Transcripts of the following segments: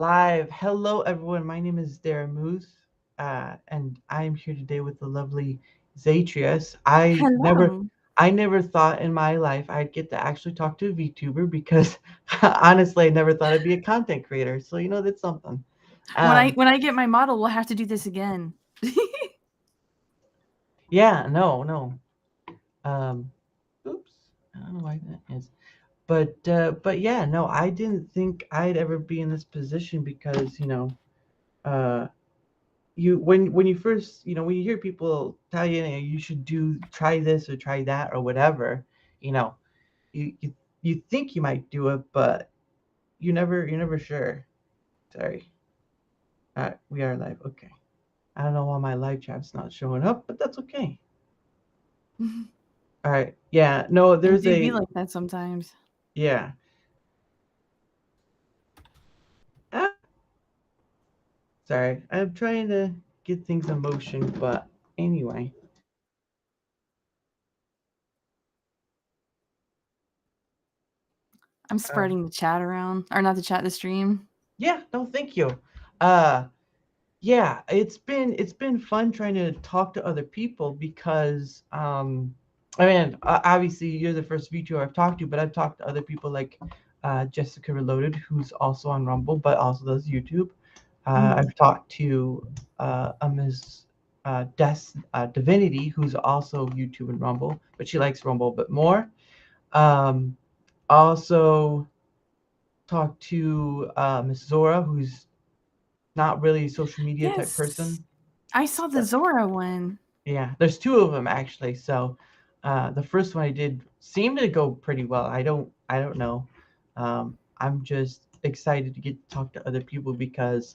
Live. Hello, everyone. My name is Daramouthe, and I'm here today with the lovely Zaytris. Hello. I never thought in my life I'd get to actually talk to a VTuber because, honestly, I never thought I'd be a content creator. So that's something. When I Um, when I get my model, we'll have to do this again. yeah, no. Um, oops, I don't know why that is. But yeah, no, I didn't think I'd ever be in this position because uh, when you first when you hear people tell you, you should try this or try that or whatever, you know you you, you think you might do it, but you're never sure. Sorry. We are live. Okay. I don't know why my live chat's not showing up, but that's okay. All right. Yeah, no, It there's do be a like that sometimes. yeah. ah, Sorry, I'm trying to get things in motion, but anyway. I'm uh, spreading the chat around, or not the chat, the stream. yeah, no, thank you. uh Yeah, it's been fun trying to talk to other people because I mean, obviously you're the first VTuber I've talked to, but I've talked to other people like Jessica Reloaded, who's also on Rumble but also does YouTube. Mhm. I've talked to a Ms. Divinity, who's also YouTube and Rumble, but she likes Rumble a bit more. Um, Also talked to Miss Zora, who's not really a social media type Yes, person. I saw the Zora one. Yeah, there's two of them actually. So the first one I did seemed to go pretty well. I don't know. I'm just excited to get to talk to other people because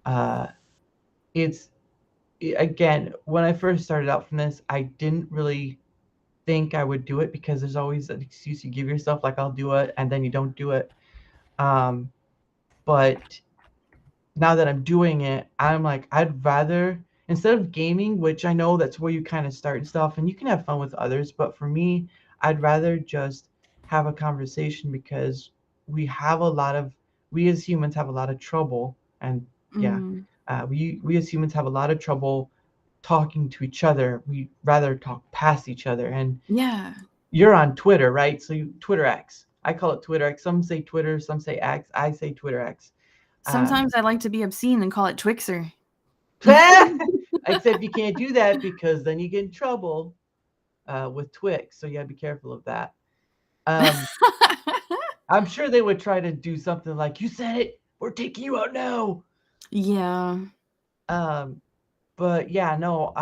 uh, it's again, when I first started out from this, I didn't really think I would do it because there's always an excuse you give yourself, like I'll do it, and then you don't do it. Um, but now that I'm doing it, I'm like, I'd rather, instead of gaming, which I know that's where you kind of start and stuff, and you can have fun with others, but for me, I'd rather just have a conversation because we have a lot of, we as humans have a lot of trouble, and yeah, Mm. we as humans have a lot of trouble talking to each other. We rather talk past each other, and Yeah. you're on Twitter, right? So Twitter X. I call it Twitter X. Some say Twitter, some say X. I say Twitter X. Um, Sometimes I like to be obscene and call it Twixer. Except you can't do that because then you get in trouble with Twix. So you gotta be careful of that. Um, I'm sure they would try to do something like, "You said it. We're taking you out now." Yeah. Um, but yeah, no,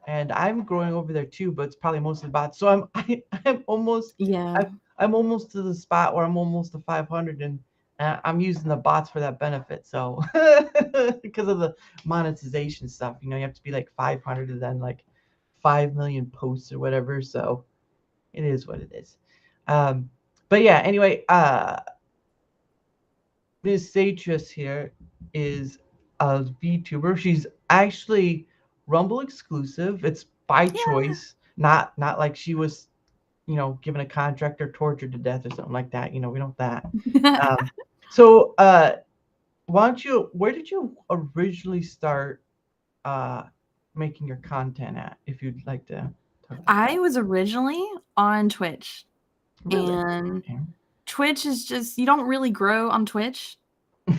and I'm growing over there too, but it's probably mostly bots. So I'm almost Yeah. I, I'm almost to the spot where I'm almost to 500, and I'm using the bots for that benefit. So because of the monetization stuff, you have to be like 500 and then like 5 million posts or whatever. So it is what it is. Um, but yeah, anyway, Miss Zaytris here is a VTuber. She's actually Rumble exclusive. It's by Yeah. choice, not like she was, given a contract or tortured to death or something like that. We don't that. Um, so, why don't you? Where did you originally start uh, making your content at? If you'd like to talk about I that. was originally on Twitch, Really? and Okay. Twitch is just, you don't really grow on Twitch.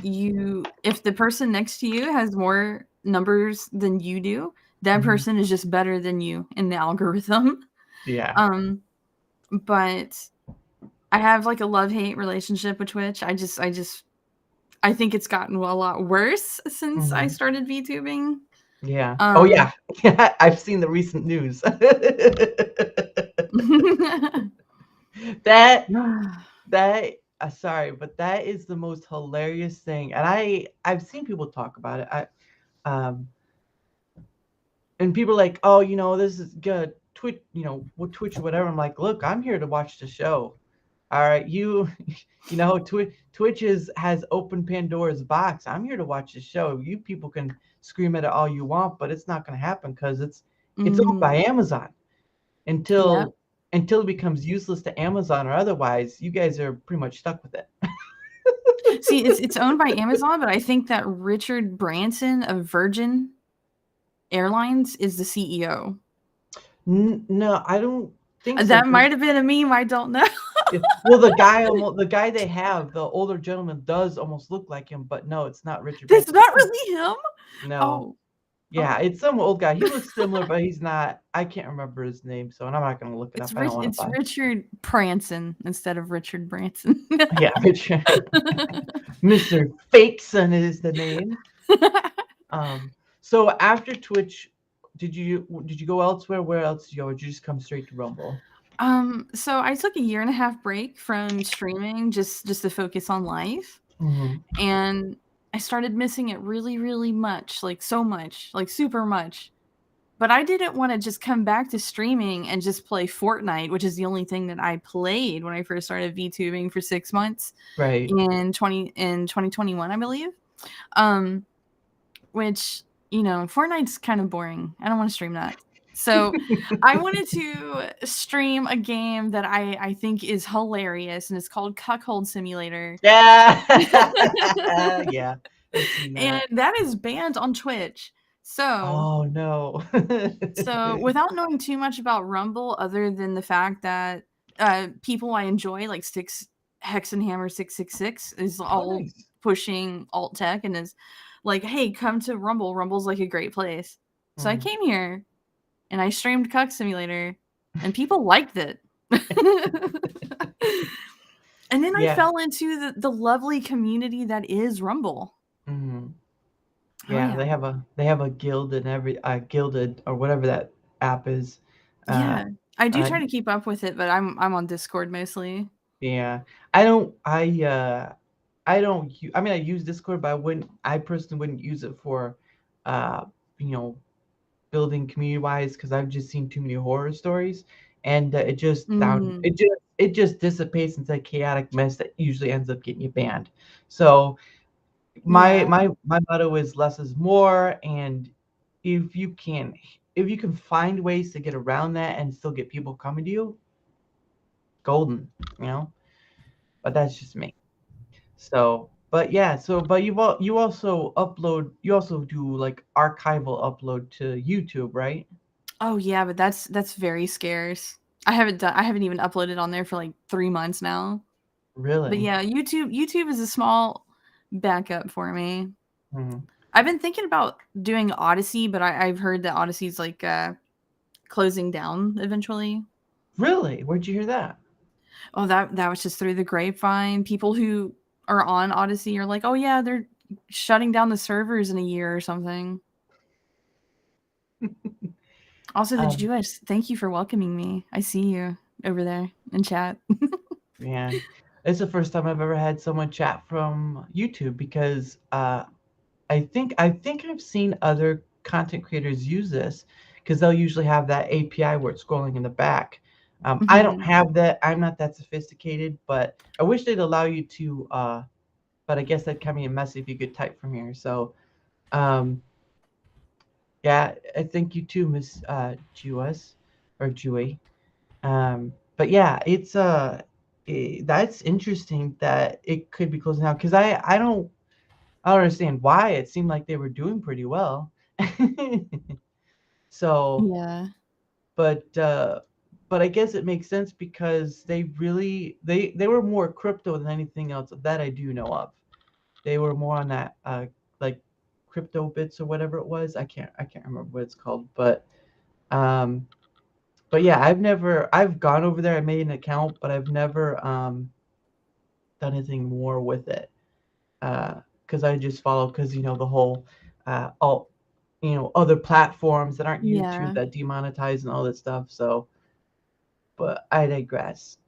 You If the person next to you has more numbers than you do, that Mhm. person is just better than you in the algorithm. Yeah. Um, but I have like a love-hate relationship with Twitch. I think it's gotten a lot worse since I Hmm. started VTubing. Yeah. Oh Um yeah. I've seen the recent news. that that sorry, but that is the most hilarious thing, and I've seen people talk about it. Um and people are like, oh, this is good. Twitch, what Twitch or whatever. I'm like, look, I'm here to watch the show. All right, Twitch has opened Pandora's box. I'm here to watch the show. You people can scream at it all you want, but it's not going to happen because it's owned mm, by Amazon. yep. Until it becomes useless to Amazon or otherwise, you guys are pretty much stuck with it. See, it's owned by Amazon, but I think that Richard Branson of Virgin Airlines is the CEO. No, I don't think so. That might have been a meme. I don't know. Well, the guy they have, the older gentleman, does almost look like him, but no, it's not Richard That's Branson. not really him. No. Oh. Yeah, it's some old guy. He looks similar, but he's not. I can't remember his name, so I'm not going to look it up. I don't want to It's Richard Branson instead of Richard Branson. Yeah, Richard. Mr. Fakeson is the name. So after Twitch, did you go elsewhere? Where else did you go? Or did you just come straight to Rumble? So I took a 1.5 year break from streaming just to focus on life. Mm-hmm. And I started missing it really, really much, like so much, like super much. But I didn't want to just come back to streaming and just play Fortnite, which is the only thing that I played when I first started VTubing for 6 months. Right. In 2021, I believe. Which, Fortnite's kind of boring. I don't want to stream that. So I wanted to stream a game that I think is hilarious, and it's called Cuckold Simulator. Yeah. Yeah. And that is banned on Twitch. So oh no. So without knowing too much about Rumble, other than the fact that people I enjoy, like Hexenhammer 666, is all pushing alt tech and is like, hey, come to Rumble. Rumble's like a great place. So I came here and I streamed Cuck Simulator, and people liked it. And then I fell into the lovely community that is Rumble. Mm-hmm. Yeah, they have a guild and every Gilded or whatever that app is. Yeah, I do try to keep up with it, but I'm on Discord mostly. Yeah, I use Discord, but I personally wouldn't use it for, building community wise, because I've just seen too many horror stories, and it just dissipates into a chaotic mess that usually ends up getting you banned. So my motto is less is more, and if you can find ways to get around that and still get people coming to you, golden, but that's just me. So but you also do like archival upload to YouTube, right? Oh yeah, but that's very scarce. I haven't even uploaded on there for like 3 months now. Really? But yeah, YouTube is a small backup for me. Mm-hmm. I've been thinking about doing Odyssey, but I've heard that Odyssey's like closing down eventually. Really? Where'd you hear that? Oh, that was just through the grapevine. People who are on Odyssey are like, oh yeah, they're shutting down the servers in a year or something. Also, the Jewish, thank you for welcoming me. I see you over there in chat. Yeah, it's the first time I've ever had someone chat from YouTube, because I think I've seen other content creators use this, because they'll usually have that API where it's scrolling in the back. I don't have that. I'm not that sophisticated, but I wish they'd allow you to. But I guess that'd come in messy if you could type from here. So, yeah, I thank you too, Miss Jewess or Jewy. But yeah, it's that's interesting that it could be closing out, because I don't understand why. It seemed like they were doing pretty well. So yeah, but I guess it makes sense, because they were more crypto than anything else that I do know of. They were more on that like crypto bits or whatever it was. I can't remember what it's called, but yeah, I've gone over there. I made an account, but I've never done anything more with it, because I just follow, because the whole other platforms that aren't YouTube that demonetize and all that stuff. So, but I digress.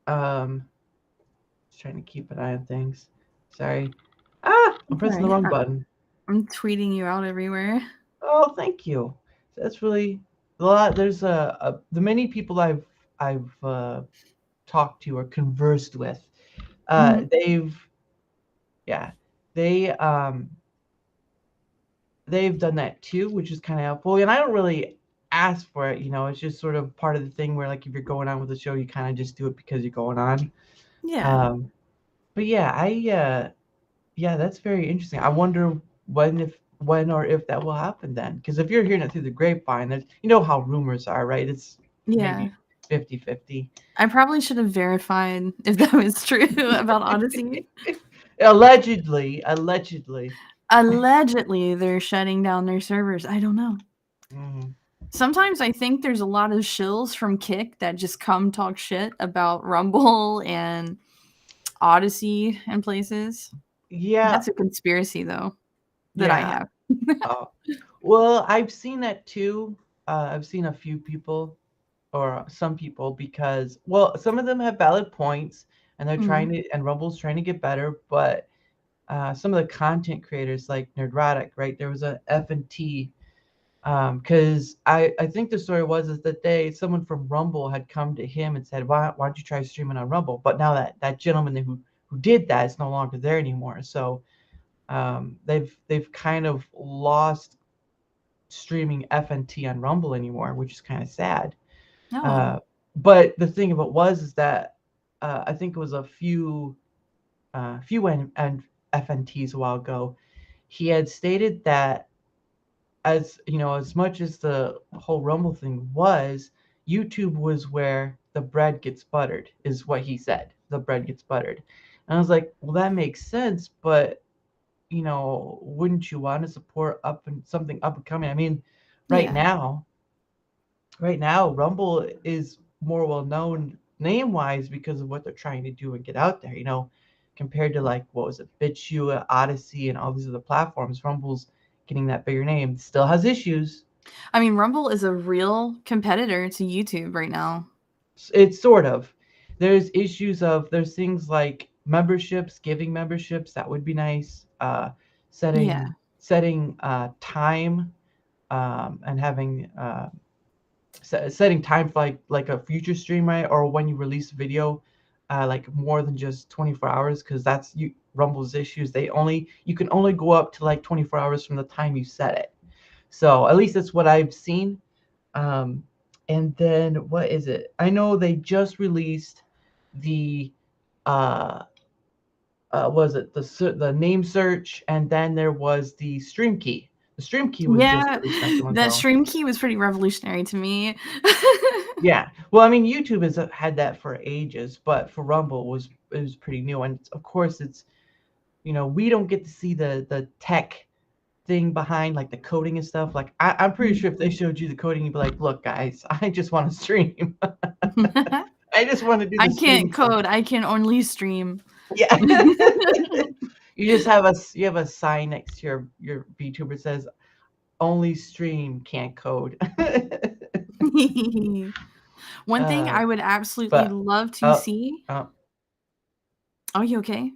Just trying to keep an eye on things. Sorry. I'm pressing the wrong button. I'm tweeting you out everywhere. Oh, thank you. That's really a lot. There's the many people I've talked to or conversed with. They've done that too, which is kind of helpful. And I don't really ask for it. It's just sort of part of the thing where, like, if you're going on with the show, you kind of just do it because you're going on. Yeah. But yeah, that's very interesting. I wonder when or if that will happen then. Because if you're hearing it through the grapevine, there's, you know how rumors are, right? It's Yeah. maybe 50-50. I probably should have verified if that was true about Odyssey. Allegedly. Allegedly, they're shutting down their servers. I don't know. Mhm. Sometimes I think there's a lot of shills from Kick that just come talk shit about Rumble and Odyssey and places. Yeah, That's a conspiracy, though, that I yeah. have. Uh, well, I've seen that too. I've seen a few people or some people because, well, some of them have valid points and they're trying Mhm. to, and Rumble's trying to get better, but some of the content creators like Nerdratic, right? There was a F&T because I think the story was is that someone from Rumble had come to him and said, why don't you try streaming on Rumble? But now that gentleman who did that is no longer there anymore. So they've kind of lost streaming FNT on Rumble anymore, which is kind of sad. Oh. Uh, but the thing of it was is that I think it was a few and FNTs a while ago. He had stated that as you know, as much as the whole Rumble thing was, YouTube was where the bread gets buttered, is what he said. The bread gets buttered. And I was like, well, that makes sense, but wouldn't you want to support something up and coming? I mean, right Yeah. now, right now, Rumble is more well known name wise because of what they're trying to do and get out there. Compared to like what was it, BitChute, Odyssey, and all these other platforms, Rumble's getting that bigger name. Still has issues. I mean, Rumble is a real competitor to YouTube right now. It's sort of. There's things like memberships, giving memberships. That would be nice. Yeah. Setting time and having setting time for like a future stream, right? Or when you release a video, like more than just 24 hours, because that's Rumble's issues. You can only go up to like 24 hours from the time you set it. So at least that's what I've seen. Um, and then what is it? I know they just released the was it the name search, and then there was the stream key. The stream key was just Yeah. released not too long That ago. stream key was pretty revolutionary to me. Yeah. Well, I mean, YouTube has had that for ages, but for Rumble it was pretty new, and of course it's we don't get to see the tech thing behind like the coding and stuff. Like I'm pretty sure if they showed you the coding, you'd be like, look, guys, I just want to stream. I just want to do I the can't streaming stuff. code. I can only stream. Yeah. You have a sign next to your VTuber says only stream, can't code. One thing uh, I would absolutely but love to uh, see. uh, Are you okay?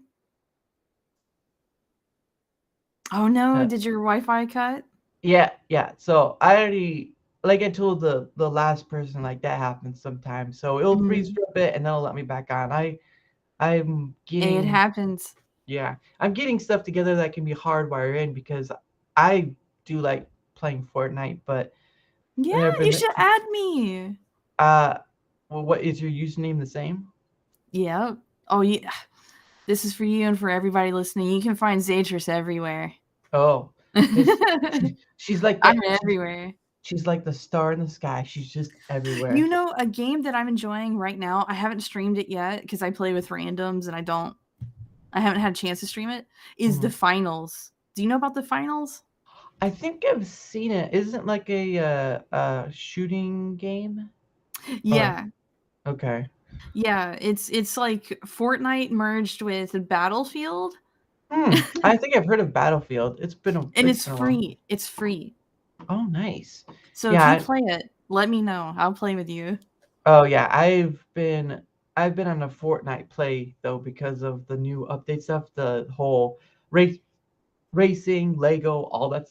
Oh no, uh, did your Wi-Fi cut? yeah. So I already like I told the last person like that happens sometimes. So it'll freeze Mhm. for a bit and then it'll let me back on. I'm It getting happens. Yeah, I'm getting stuff together that can be hardwired in because I do like playing Fortnite, but Yeah, I've never you been. should add me. Uh, well, what is your username the same? Yep. Oh, yeah. This is for you and for everybody listening. You can find Zaytris everywhere. Oh, it's she's like I'm the everywhere. she's like the star in the sky. She's just You everywhere. know, a game that I'm enjoying right now, I haven't streamed it yet because I play with randoms and I haven't had a chance to stream it, is the Mhm. finals. Do you know about the finals? I think I've seen it. Isn't it like shooting game? Or Yeah. okay. Yeah, it's like Fortnite merged with Battlefield, I think I've heard of Battlefield. and It's it's been a while. free. It's free. Oh, nice. So if Yeah, you play it, let me know. I'll play with you. Oh yeah, I've been on a Fortnite play though because of the new update stuff, the whole race racing, Lego, all that.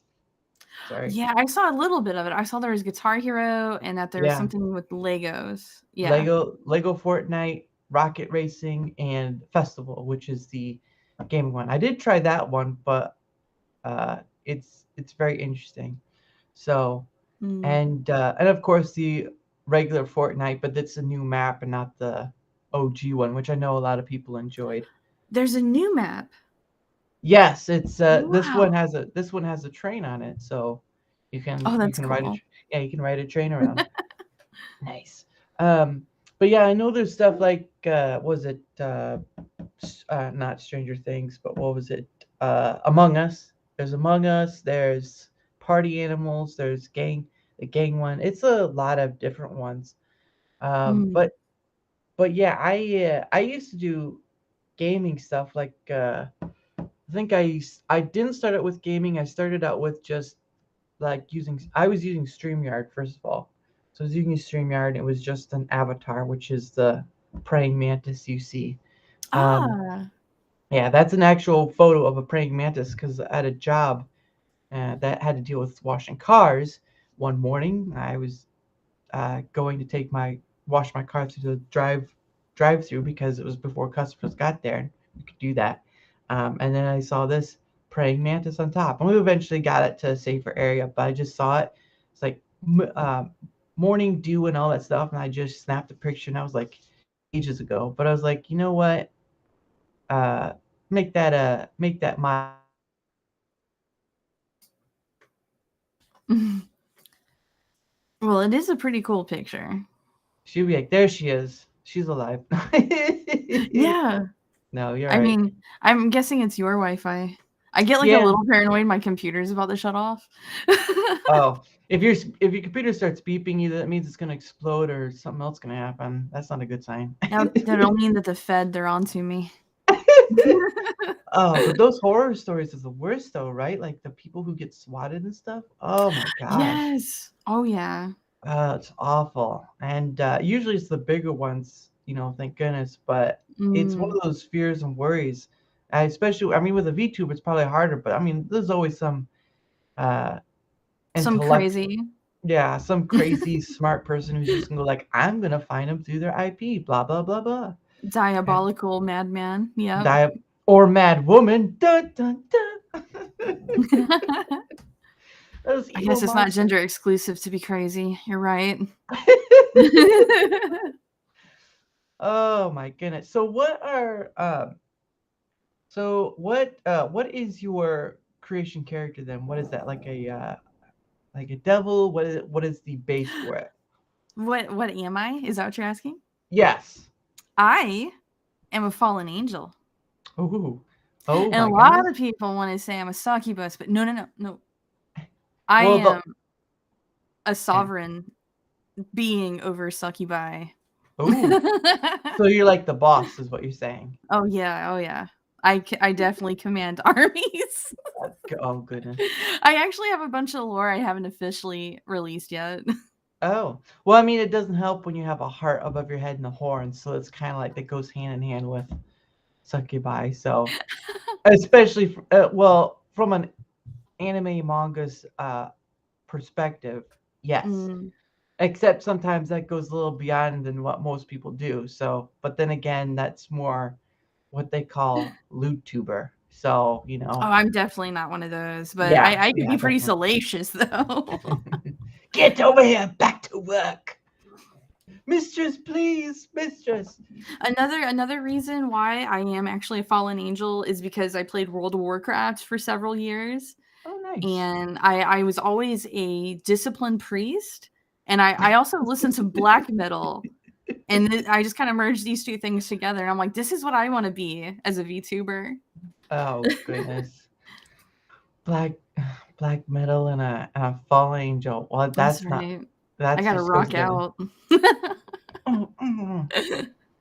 Sorry, Yeah, I saw a little bit of it. I saw there was Guitar Hero and that there was yeah, something with Legos. Yeah. Lego Fortnite, Rocket Racing, and Festival, which is the gaming one. I did try that one, but it's very interesting. So Mm. and of course the regular Fortnite, but that's a new map and not the OG one, which I know a lot of people enjoyed. There's a new map. Yes, it's this one Wow. has a train on it, so Oh, you that's can ride cool. you can ride a train around. Nice. Um, but yeah, I know there's stuff like was it not Stranger Things, but what was it? Among Us. There's Among Us. There's Party Animals. There's the gang one. It's a lot of different ones. Um, Mm. but but yeah, I used to do gaming stuff like I think I didn't start out with gaming. I started out with just like I was using StreamYard first of all. So I was using StreamYard and it was just an avatar, which is the praying mantis you see. Um, Ah. yeah, that's an actual photo of a praying mantis because I had a job that had to deal with washing cars. One morning, I was going to wash my car through the drive through because it was before customers got there and we could do that. And then I saw this praying mantis on top, and we eventually got it to a safer area. But I just saw it. It's like morning dew and all that stuff, and I just snapped a picture, and I was like ages ago. But I was like, you know what? Uh, make that my. Well, it is a pretty cool picture. She'll be like, there she is. She's alive. Yeah. No, you're I right. mean, I'm guessing it's your Wi-Fi. I get like a Yeah. little paranoid my computer's about to shut off. Oh, if your computer starts beeping, either that means it's gonna explode or something else gonna happen. That's not a good sign. Now that'll mean that the Fed they're on to me. Oh, but those horror stories is the worst though, right? Like the people who get swatted and stuff. Oh my gosh. Yes. Oh yeah. It's awful. And usually it's the bigger ones, thank goodness. But it's one Mm. of those fears and worries. Especially, I mean, with a VTuber, it's probably harder. But I mean, there's always some uh, Some intellect. crazy Yeah, some crazy smart person who's just gonna go like, I'm gonna find them through their IP, blah blah blah blah. And diabolical madman. Yep. die or mad woman. Dun dun dun. Those I evil guess it's not monsters. gender exclusive to be crazy. You're right. Oh my goodness. What is your creation character then? What is that? Like a devil? What is the base for it? What am I? Is that what you're asking? Yes. I am a fallen angel. Ooh. Oh And a my lot goodness. of people want to say I'm a succubus, but no. I Well the am a yeah. sovereign being over succubi. Oh. So you're like the boss is what you're saying. Oh yeah, oh yeah. I definitely command armies. Oh goodness. I actually have a bunch of lore I haven't officially released yet. Oh. Well, I mean it doesn't help when you have a heart above your head and a horn, so it's kind of like that goes hand in hand with succubi. So especially from an anime manga's perspective, yes. Mm, Except sometimes that goes a little beyond than what most people do. So, but then again, that's more what they call loot tuber. So, oh, I'm definitely not one of those, but yeah, I can yeah, be pretty definitely. salacious though. Get over here, back to work. Mistress, please, mistress. Another reason why I am actually a fallen angel is because I played World of Warcraft for several years. Oh, nice. And I was always a disciplined priest, and I also listened to black metal, and I just kind of merged these two things together, and I'm like, this is what I want to be as a VTuber. Oh, goodness. Black black metal and a fallen angel. Well, That's that's not right. I that's gotta just goes rock together. out.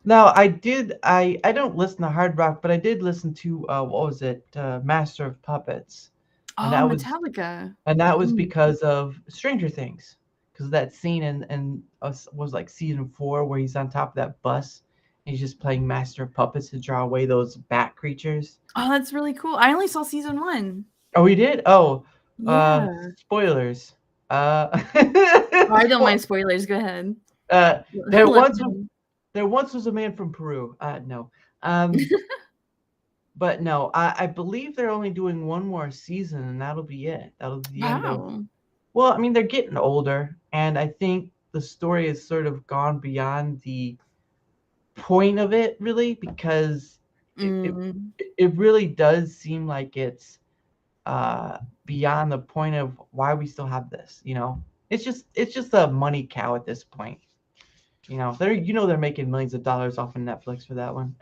Now I don't listen to hard rock, but I did listen to what was it? Master of Puppets. And Oh, that was Metallica. Mm. because of Stranger Things. Because that scene in was like season 4 where he's on top of that bus and he's just playing Master of Puppets to draw away those bat creatures. Oh, that's really cool. I only saw season 1. Oh, he did? Oh, Yeah. spoilers. Uh, Oh, I don't mind spo- spoilers. Go ahead. there Let once was them. there once was a man from Peru. No. Um, but no, I believe they're only doing one more season and that'll be it. That'll be the end of. Wow. Well, I mean, they're getting older, and I think the story has sort of gone beyond the point of it, really, because it really does seem like it's beyond the point of why we still have this. It's just a money cow at this point. They're making millions of dollars off of Netflix for that one.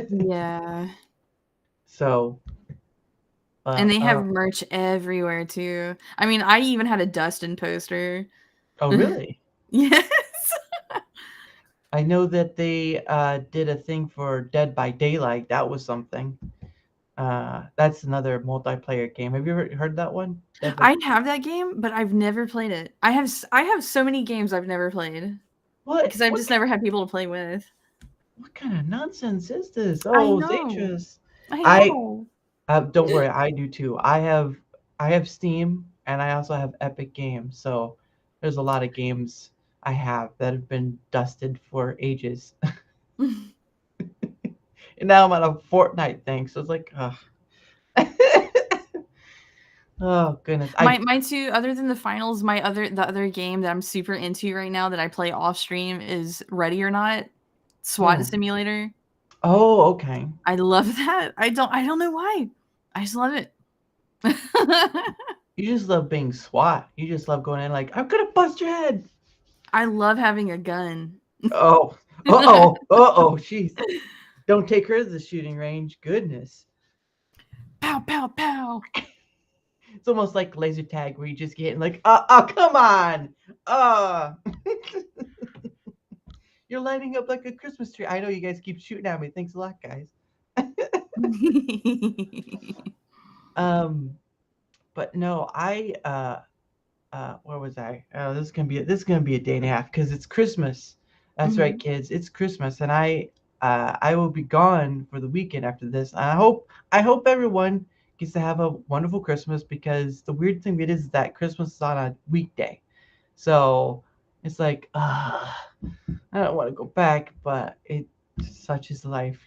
Yeah. So, And they have merch everywhere too. I mean, I even had a Dustin poster. Oh, really? Yes. I know that they did a thing for Dead by Daylight. That was something. That's another multiplayer game. Have you ever heard that one? I have that game, but I've never played it. I have so many games I've never played. What? Because I've just never had people to play with. What kind of nonsense is this? I Oh, know. Zaytris. I know. Don't worry, I do too. I have Steam and I also have Epic Games. So there's a lot of games I have that have been dusted for ages. And now I'm on a Fortnite thing, so it's like, oh goodness. My two, other than the finals, the other game that I'm super into right now that I play off stream is Ready or Not, SWAT simulator. Oh, okay. I love that. I don't know why. I just love it. You just love being SWAT. You just love going in like, I'm gonna bust your head. I love having a gun. Oh, jeez. Don't take her to the shooting range. Goodness. Pow, pow, pow. It's almost like laser tag where you just get like, come on. You're lighting up like a Christmas tree. I know you guys keep shooting at me. Thanks a lot, guys. But no, where was I? Oh, this is gonna be a day and a half because it's Christmas. That's right, kids. It's Christmas, and I will be gone for the weekend after this. I hope everyone gets to have a wonderful Christmas because the weird thing is that Christmas is on a weekday, so it's like I don't want to go back, but such is life,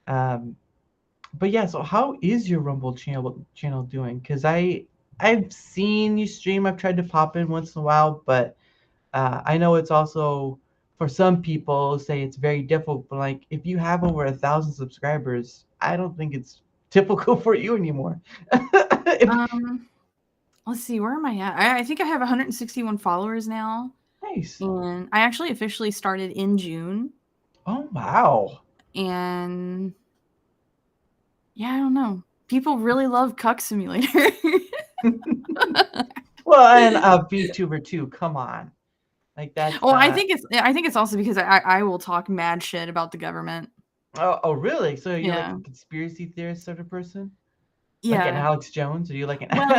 But yeah, so how is your Rumble channel doing? Because I've seen you stream. I've tried to pop in once in a while, but I know it's also for some people say it's very difficult. But like if you have over 1,000 subscribers, I don't think it's typical for you anymore. Let's see, where am I at? I think I have 161 followers now. Nice. And I actually officially started in June. Oh wow. And yeah, I don't know. People really love Cuck Simulator. Well, and VTuber too. Come on, like that's. Well, I think it's also because I will talk mad shit about the government. Oh really? So you're like a conspiracy theorist sort of person? Yeah. Like an Alex Jones? Are you like an? Well,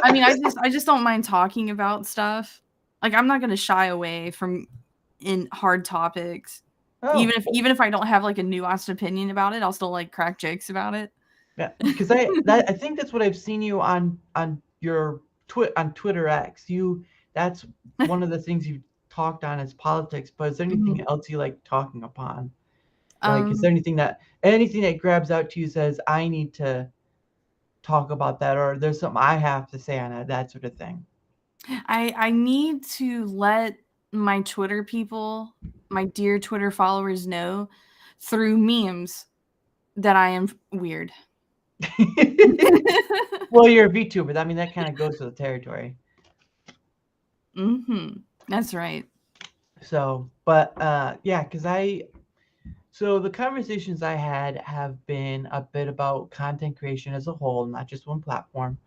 I mean, I just don't mind talking about stuff. Like I'm not gonna shy away from in hard topics. Oh. Even if I don't have like a nuanced opinion about it, I'll still like crack jokes about it. Yeah, because I think that's what I've seen you on your on Twitter X. That's one of the things you talked on is politics. But is there anything else you like talking upon? Like, is there anything that grabs out to you says I need to talk about that, or there's something I have to say on that sort of thing? I need to let my Twitter people, my dear Twitter followers, know through memes that I am weird. Well, you're a VTuber. I mean, that kind of goes to the territory. That's right. So, but yeah, because so the conversations I had have been a bit about content creation as a whole, not just one platform.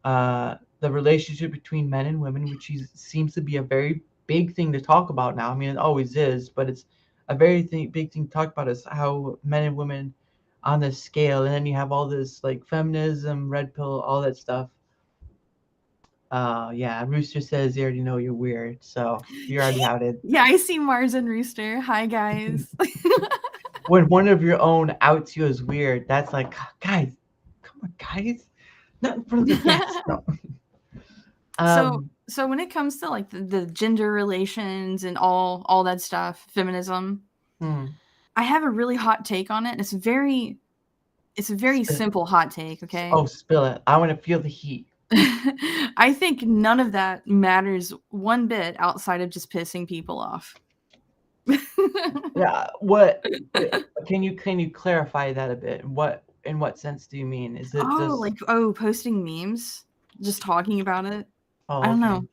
The relationship between men and women, which seems to be a very big thing to talk about now. I mean, it always is, but it's a very big thing to talk about is how men and women on this scale, and then you have all this like feminism, red pill, all that stuff. Yeah, Rooster says they already know you're weird, so you're already outed. Yeah, I see Mars and Rooster. Hi guys. When one of your own outs you as weird, that's like, guys, come on, guys, not in front of the guests. No. So when it comes to like the gender relations and all that stuff, feminism, I have a really hot take on it. And it's a very simple hot take, okay? Oh, spill it. I want to feel the heat. I think none of that matters one bit outside of just pissing people off. Yeah. What can you clarify that a bit? In what sense do you mean? Is it Oh, just like posting memes, just talking about it. I oh don't okay. know.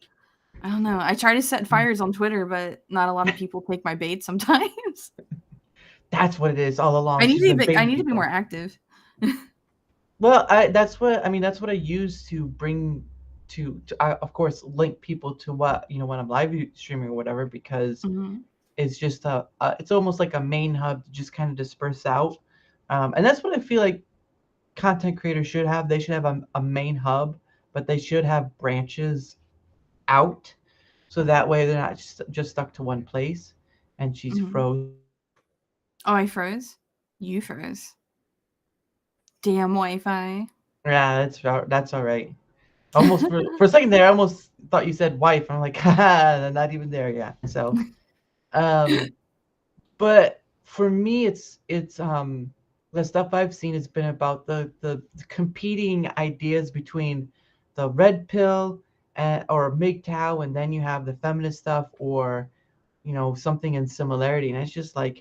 I don't know. I try to set fires on Twitter, but not a lot of people take my bait sometimes. That's what it is all along. I need She's to been be I baiting need to be more people. active. Well, that's what I use to bring to I, of course link people to what when I'm live streaming or whatever because Mhm. it's just it's almost like a main hub to just kind of disperse out, and that's what I feel like content creators should have. They should have a main hub, but they should have branches out, so that way they're not just stuck to one place. And she's Mhm. froze. Oh, I froze? You froze. Damn Wi-Fi. Yeah, that's all right. Almost for a second there, I almost thought you said wife. I'm like, haha, they're not even there yet. So, um, but for me, it's the stuff I've seen has been about the competing ideas between the red pill or MGTOW, and then you have the feminist stuff or something in similarity, and it's just like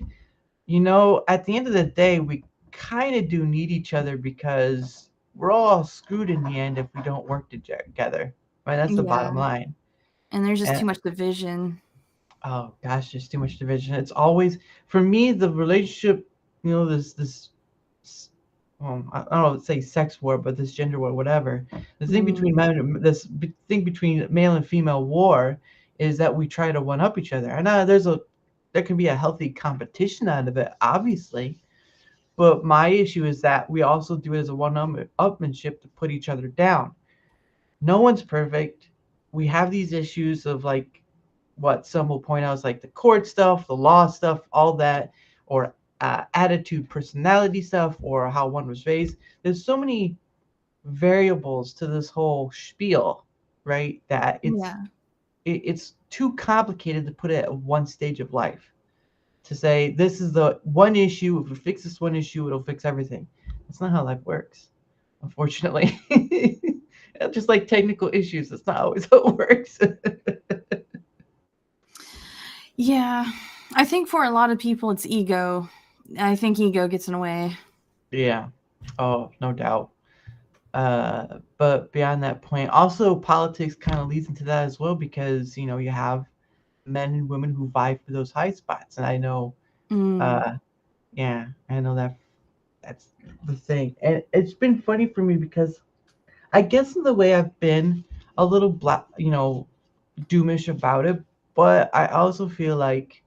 at the end of the day, we kind of do need each other because we're all screwed in the end if we don't work together. Right? That's the bottom Yeah. line. And there's just And too much division. oh gosh, there's too much division. It's always for me the relationship. This. Well, I don't know, say sex war, but this gender war, whatever. The thing between Mm. thing between male and female war is that we try to one up each other, and there can be a healthy competition out of it, obviously. But my issue is that we also do it as a one-upmanship to put each other down. No one's perfect. We have these issues of like what some will point out is like the court stuff, the law stuff, all that, or attitude, personality stuff, or how one was raised. There's so many variables to this whole spiel, right? That Yeah. it's too complicated to put it at one stage of life. To say this is the one issue. If we fix this one issue, it'll fix everything. That's not how life works, unfortunately. Just like technical issues, that's not always how it works. Yeah. I think for a lot of people it's ego. I think ego gets in the way. Yeah. Oh, no doubt. But beyond that point, also politics kind of leads into that as well because you have men and women who vie for those high spots, and I know, Mm. uh, yeah, I know that's the thing, and it's been funny for me because I guess in the way I've been a little black, doomish about it, but I also feel like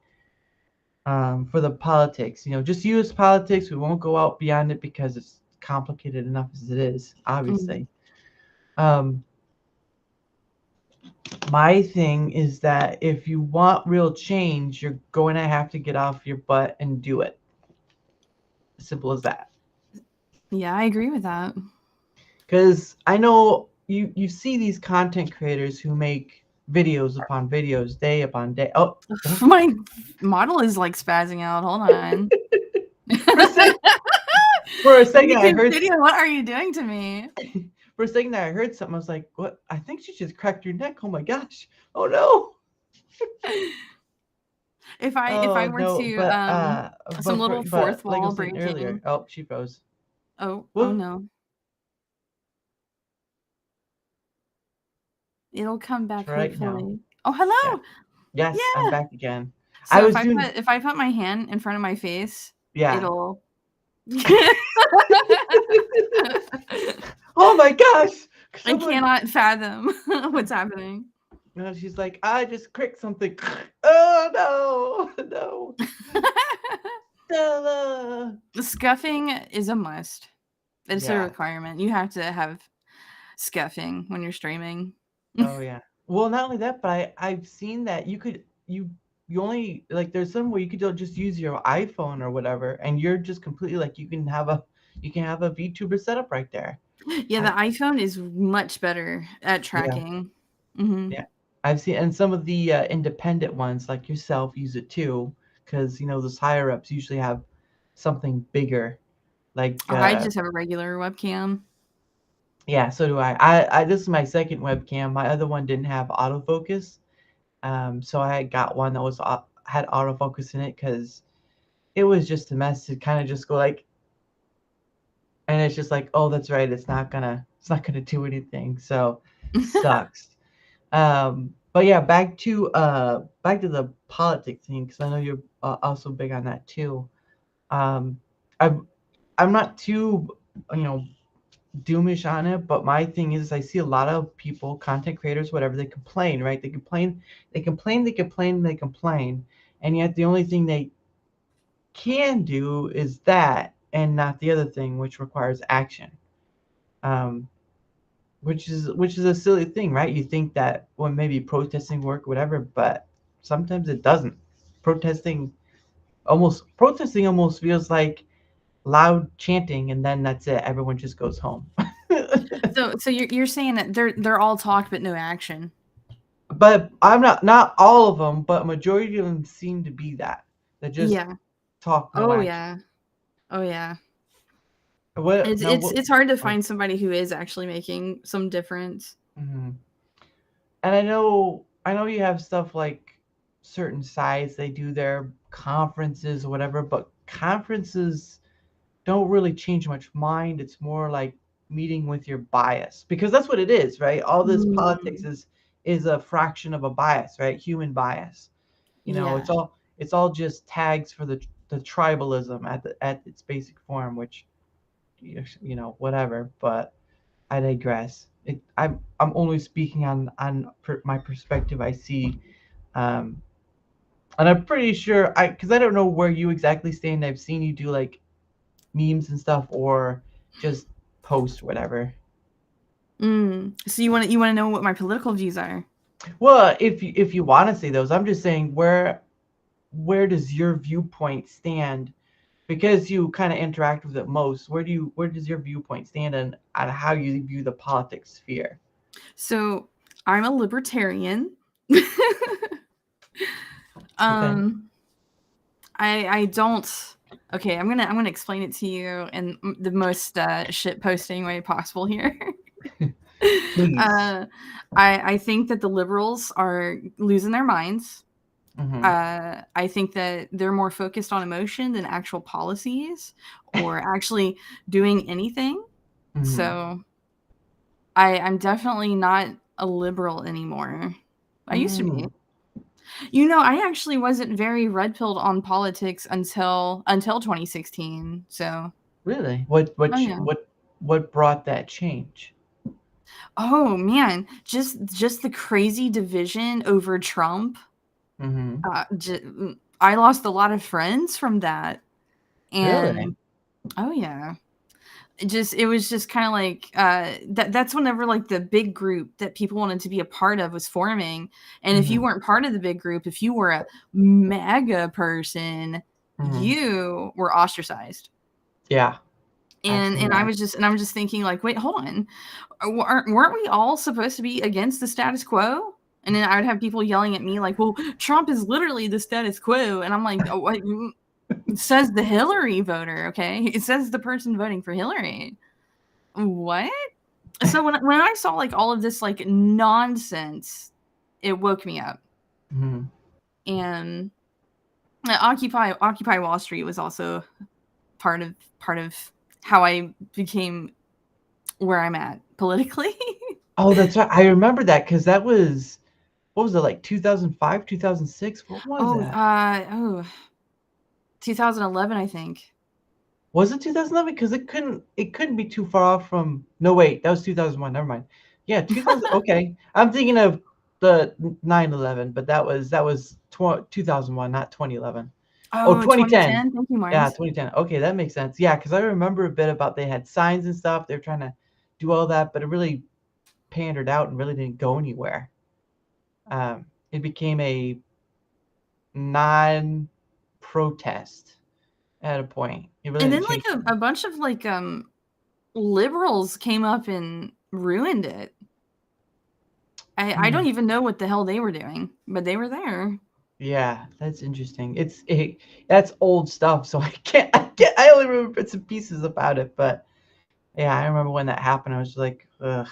for the politics, just use politics. We won't go out beyond it because it's complicated enough as it is, Mm. obviously. Um, my thing is that if you want real change, you're going to have to get off your butt and do it. Simple as that. Yeah, I agree with that. Because I know you see these content creators who make videos upon videos, day upon day. Oh, My model is like spazzing out. Hold on. for a sec, for a second I heard Video, what are you doing to me? for a second I heard something. I was like, what? I think she just cracked her neck. Oh my gosh. Oh no. If I Oh were no. to some little But fourth like I wall was saying earlier. breaking. Oh, she froze. Oh Well, no. It'll come back right now. hopefully. Oh, Yeah. hello. Yes, I'm Yeah. back again. I So was doing if I put my hand in front of my face, yeah. it'll Oh my gosh! I Someone, cannot fathom what's happening. she's like, I just clicked something. Oh no, no, Stella. Scuffing is a must. It's a Yeah. requirement. You have to have scuffing when you're streaming. Oh yeah. Well, not only that, but I've seen that you only like there's some where you could just use your iPhone or whatever, and you're just completely like you can have a VTuber setup right there. Yeah, the I iPhone is much better at yeah. tracking. Hmm. Yeah, I've seen, and some of the independent ones like yourself use it too, because those higher ups usually have something bigger. Like, Oh, I just have a regular webcam. yeah, so do I. I this is my second webcam. My other one didn't have autofocus, so I got one that was had autofocus in it because it was just a mess to kind of just go like, and it's just like, oh, that's right, it's not gonna do anything. So sucks. But yeah, back to the politics thing because I know you're also big on that too. Um, I'm I'm not too you know doomish on it, but my thing is I see a lot of people, content creators, whatever, they complain, right? They complain, and yet the only thing they can do is that and not the other thing, which requires action. Um, which is a silly thing, right? You think that well maybe protesting work, whatever, but sometimes it doesn't. Protesting protesting almost feels like loud chanting, and then that's it. Everyone just goes home. So you're saying that they're all talk but no action. But I'm not all of them, but majority of them seem to be that. That just Yeah. talk, no Oh action. yeah. Oh yeah. What It's now? it's What? it's hard to Oh, find somebody who is actually making some difference. mhm. And I know you have stuff like certain sites they do their conferences or whatever, but conferences don't really change much mind. It's more like meeting with your bias because that's what it is, right? All this politics Mm, is a fraction of a bias, right? Human bias. yeah. It's all just tags for the tribalism at its basic form, which whatever. But I digress. I'm only speaking on my perspective. I see, um, and I'm pretty sure because I don't know where you exactly stand. I've seen you do like memes and stuff, or just post whatever. So you want to know what my political views are? Well, if you want to say those, I'm just saying where does your viewpoint stand? Because you kind of interact with it most. Where does your viewpoint stand on how you view the politics sphere? So I'm a libertarian. Okay. um, I don't. Okay, I'm gonna explain it to you in the most shit posting way possible here. Please. uh, I think that the liberals are losing their minds. Mm-hmm. I think that they're more focused on emotion than actual policies or actually doing anything. Mm-hmm. So I'm definitely not a liberal anymore. I used to be. Mm. I actually wasn't very red pilled on politics until 2016. So, Really? oh yeah. What brought that change? Oh man, just the crazy division over Trump. Mm-hmm. I lost a lot of friends from that. Really? And oh yeah. It was just kind of like that's whenever like the big group that people wanted to be a part of was forming, and if you Mm-hmm. weren't part of the big group, if you were a MAGA person, Mm-hmm. you were ostracized. Yeah, I've And seen and that. I'm just thinking like, wait, hold on, weren't we all supposed to be against the status quo? And then I would have people yelling at me like, well, Trump is literally the status quo, and I'm like, oh, what? It says the Hillary voter, okay? It says the person voting for Hillary. What? So when I saw like all of this like nonsense, it woke me up. Mm-hmm. And Occupy Wall Street was also part of how I became where I'm at politically. Oh, that's right. I remember that because that was what was it like 2005, 2006? What was oh, that? 2011, I think. Was it 2011? Because it couldn't be too far off from. No, wait, that was 2001. Never mind. Yeah, 2000. Okay, I'm thinking of the 9/11, but that was 2001, not 2011. Oh, Oh, 2010. 2010. Thank you, Yeah, Mars. 2010. Okay, that makes sense. Yeah, because I remember a bit about they had signs and stuff. They're trying to do all that, but it really pandered out and really didn't go anywhere. It became a non-protest at a point. It really And didn't then like change. a bunch of like liberals came up and ruined it. I Hmm. don't even know what the hell they were doing, but they were there. Yeah, that's interesting. That's old stuff, so I only remember bits and pieces about it, but yeah, I remember when that happened. I was like, ugh,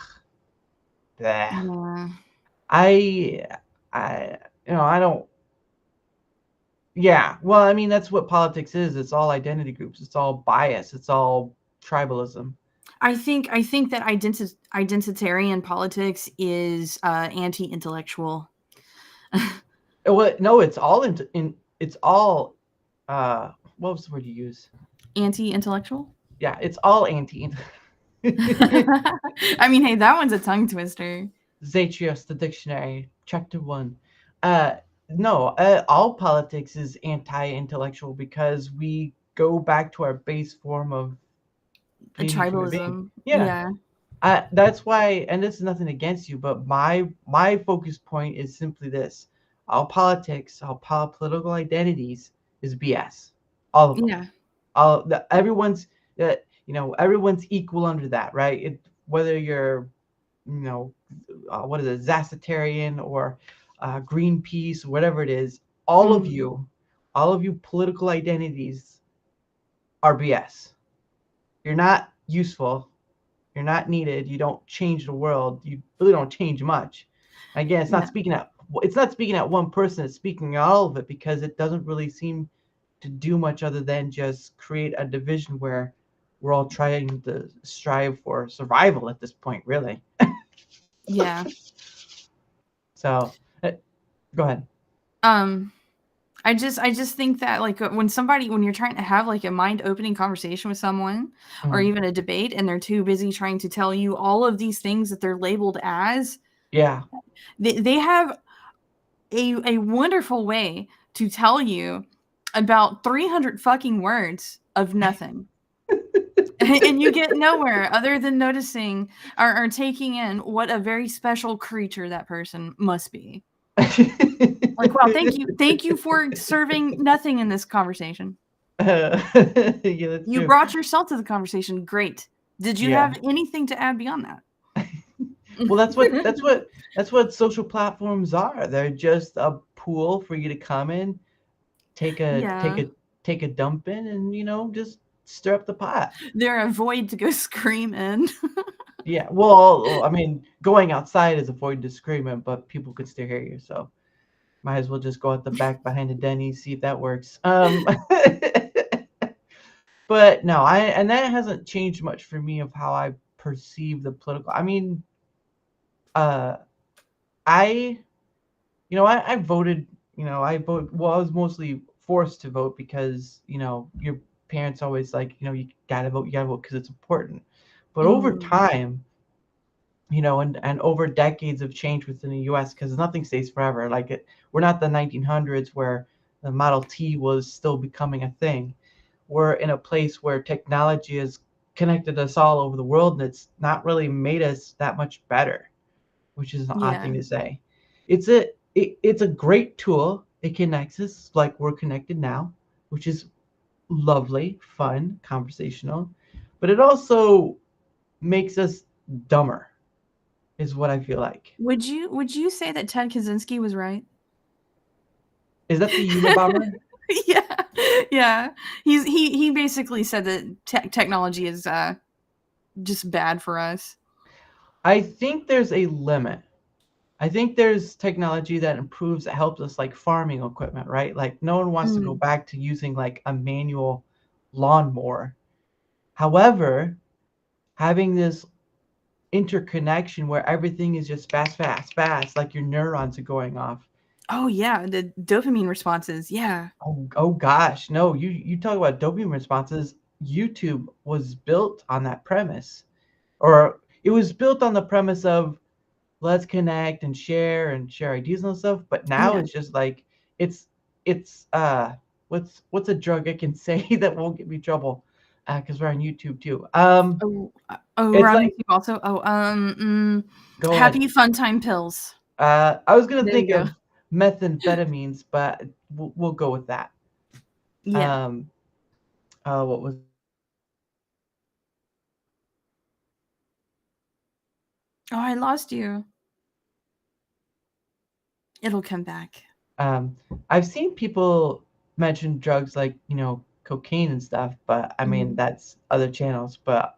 bleh. Yeah. I I I don't Yeah, well, I mean, that's what politics is. It's all identity groups. It's all bias. It's all tribalism. I think that identitarian politics is anti-intellectual. Well, no, it's all it's all what was the word you use? Anti-intellectual? Yeah, it's all anti. I mean, hey, that one's a tongue twister. Zaytris, the dictionary, chapter 1. No, all politics is anti-intellectual because we go back to our base form of being a human being. Tribalism. Yeah. Yeah. That's why, and this is nothing against you, but my focus point is simply this: all politics, all political identities is BS, all of them. Yeah. Everyone's, everyone's equal under that, right? Whether you're, what is it, Zacitarian or Greenpeace, whatever it is, all of you political identities are BS. You're not useful. You're not needed. You don't change the world. You really don't change much. Again, it's not speaking at one person. It's speaking at all of it because it doesn't really seem to do much other than just create a division where we're all trying to strive for survival at this point, really. Yeah. So, go ahead. I just think that like when you're trying to have like a mind-opening conversation with someone or even a debate and they're too busy trying to tell you all of these things that they're labeled as, yeah, they have a wonderful way to tell you about 300 fucking words of nothing. And you get nowhere other than noticing or taking in what a very special creature that person must be. Like, wow, thank you for serving nothing in this conversation. Yeah, You true. brought yourself to the conversation. Great. Did you have anything to add beyond that? Well, that's what social platforms are. They're just a pool for you to come in, take a dump in, and just stir up the pot. They're a void to go scream in. Yeah, well, I mean, going outside is a void to scream in, but people could still hear you, so might as well just go out the back behind the Denny's, see if that works. But no, and that hasn't changed much for me of how I perceive the political. I mean, I voted. Well, I was mostly forced to vote because your parents always like you gotta vote because it's important. But over time, and over decades of change within the U.S. because nothing stays forever. We're not the 1900s where the Model T was still becoming a thing. We're in a place where technology has connected us all over the world, and it's not really made us that much better, which is an odd thing to say. It's a great tool. It connects us like we're connected now, which is lovely, fun, conversational, but it also makes us dumber, is what I feel like. Would you say that Ted Kaczynski was right? Is that the Unabomber? Yeah. He basically said that technology is just bad for us. I think there's a limit. I think there's technology that improves, that helps us, like farming equipment, right? Like no one wants to go back to using like a manual lawnmower. However, having this interconnection where everything is just fast, like your neurons are going off. Oh yeah, the dopamine responses. Yeah. Oh gosh, no, you talk about dopamine responses. YouTube was built on that premise, or it was built on the premise of let's connect and share ideas and stuff. But now it's just like it's what's a drug I can say that won't get me in trouble because we're on YouTube too. We're on like, YouTube also. Go happy ahead. fun time pills. I was gonna There think you go. of methamphetamines, but we'll go with that. Yeah. What was? Oh, I lost you. It'll come back. I've seen people mention drugs like cocaine and stuff, but I mean that's other channels. But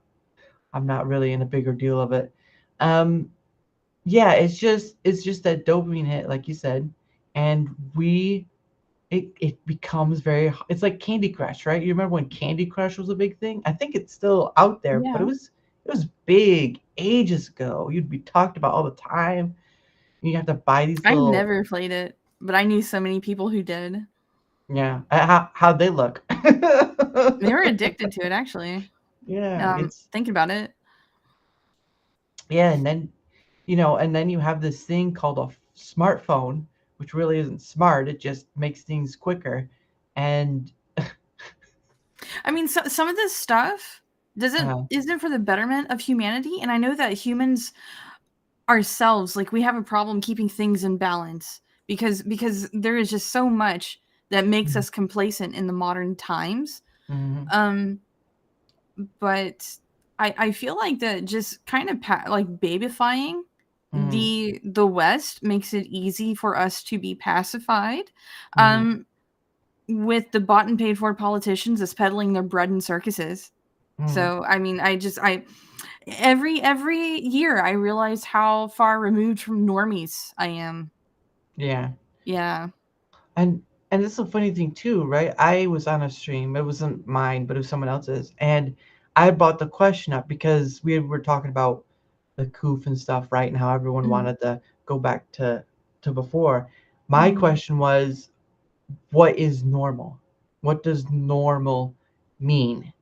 I'm not really in a bigger deal of it. Yeah, it's just that dopamine hit, like you said, and we it becomes very. It's like Candy Crush, right? You remember when Candy Crush was a big thing? I think it's still out there, but Yeah. it was big ages ago. You'd be talked about all the time. You have to buy these I little. never played it, but I knew so many people who did. Yeah, how'd they look? They were addicted to it, actually. Yeah, it's Thinking about it. yeah, and then and then you have this thing called a smartphone, which really isn't smart. It just makes things quicker, and I mean, some of this stuff isn't for the betterment of humanity, and I know that humans ourselves, like, we have a problem keeping things in balance because there is just so much that makes us complacent in the modern times. Mhm. But I feel like that just kind of like babyifying Mhm. the West makes it easy for us to be pacified. Mhm. With the bought and paid for politicians as peddling their bread in circuses. Mhm. So I mean, I every year I realize how far removed from normies I am. Yeah. Yeah. And this is a funny thing too, right? I was on a stream. It wasn't mine, but it was someone else's, and I brought the question up because we were talking about the coof and stuff, right? And how everyone Mhm. wanted to go back to before. My Mhm. question was, what is normal? What does normal mean?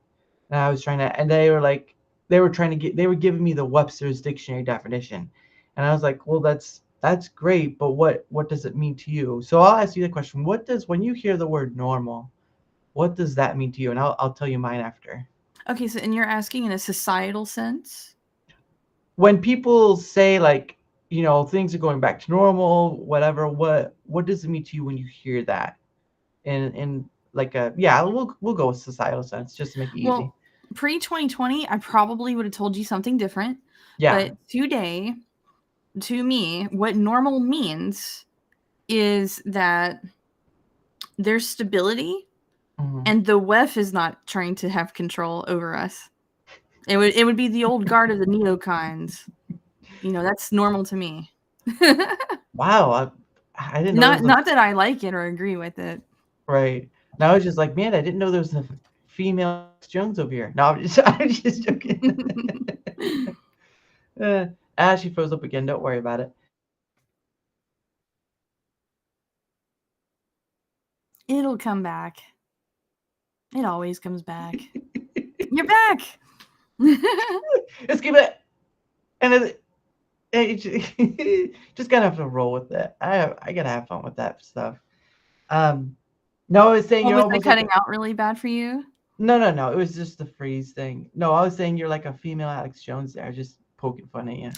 And I was trying to, and they were like, they were giving me the Webster's dictionary definition, and I was like, well, that's great, but what does it mean to you? So I'll ask you the question: what does when you hear the word normal, what does that mean to you? And I'll tell you mine after. Okay, so and you're asking in a societal sense? When people say like, things are going back to normal, whatever, what does it mean to you when you hear that? In like a yeah, we'll go with societal sense just to make it easy. Well, pre-2020, I probably would have told you something different. Yeah. But today, to me, what normal means is that there's stability Hmm. and the WEF is not trying to have control over us. It would be the old guard of the neocons. That's normal to me. Wow, I didn't know there Not was a not that I like it or agree with it. right. Now I was just like, man, I didn't know there was a female Alex Jones over here. No, I'm just I'm just joking. uh, she froze up again. Don't worry about it. It'll come back. It always comes back. You're back. Let's give it. And just gotta have to roll with it. I gotta have fun with that stuff. Um, no, I was saying What you're was I almost like cutting out really bad for you? no. It was just the freeze thing. No, I was saying you're like a female Alex Jones there, just poking fun at you.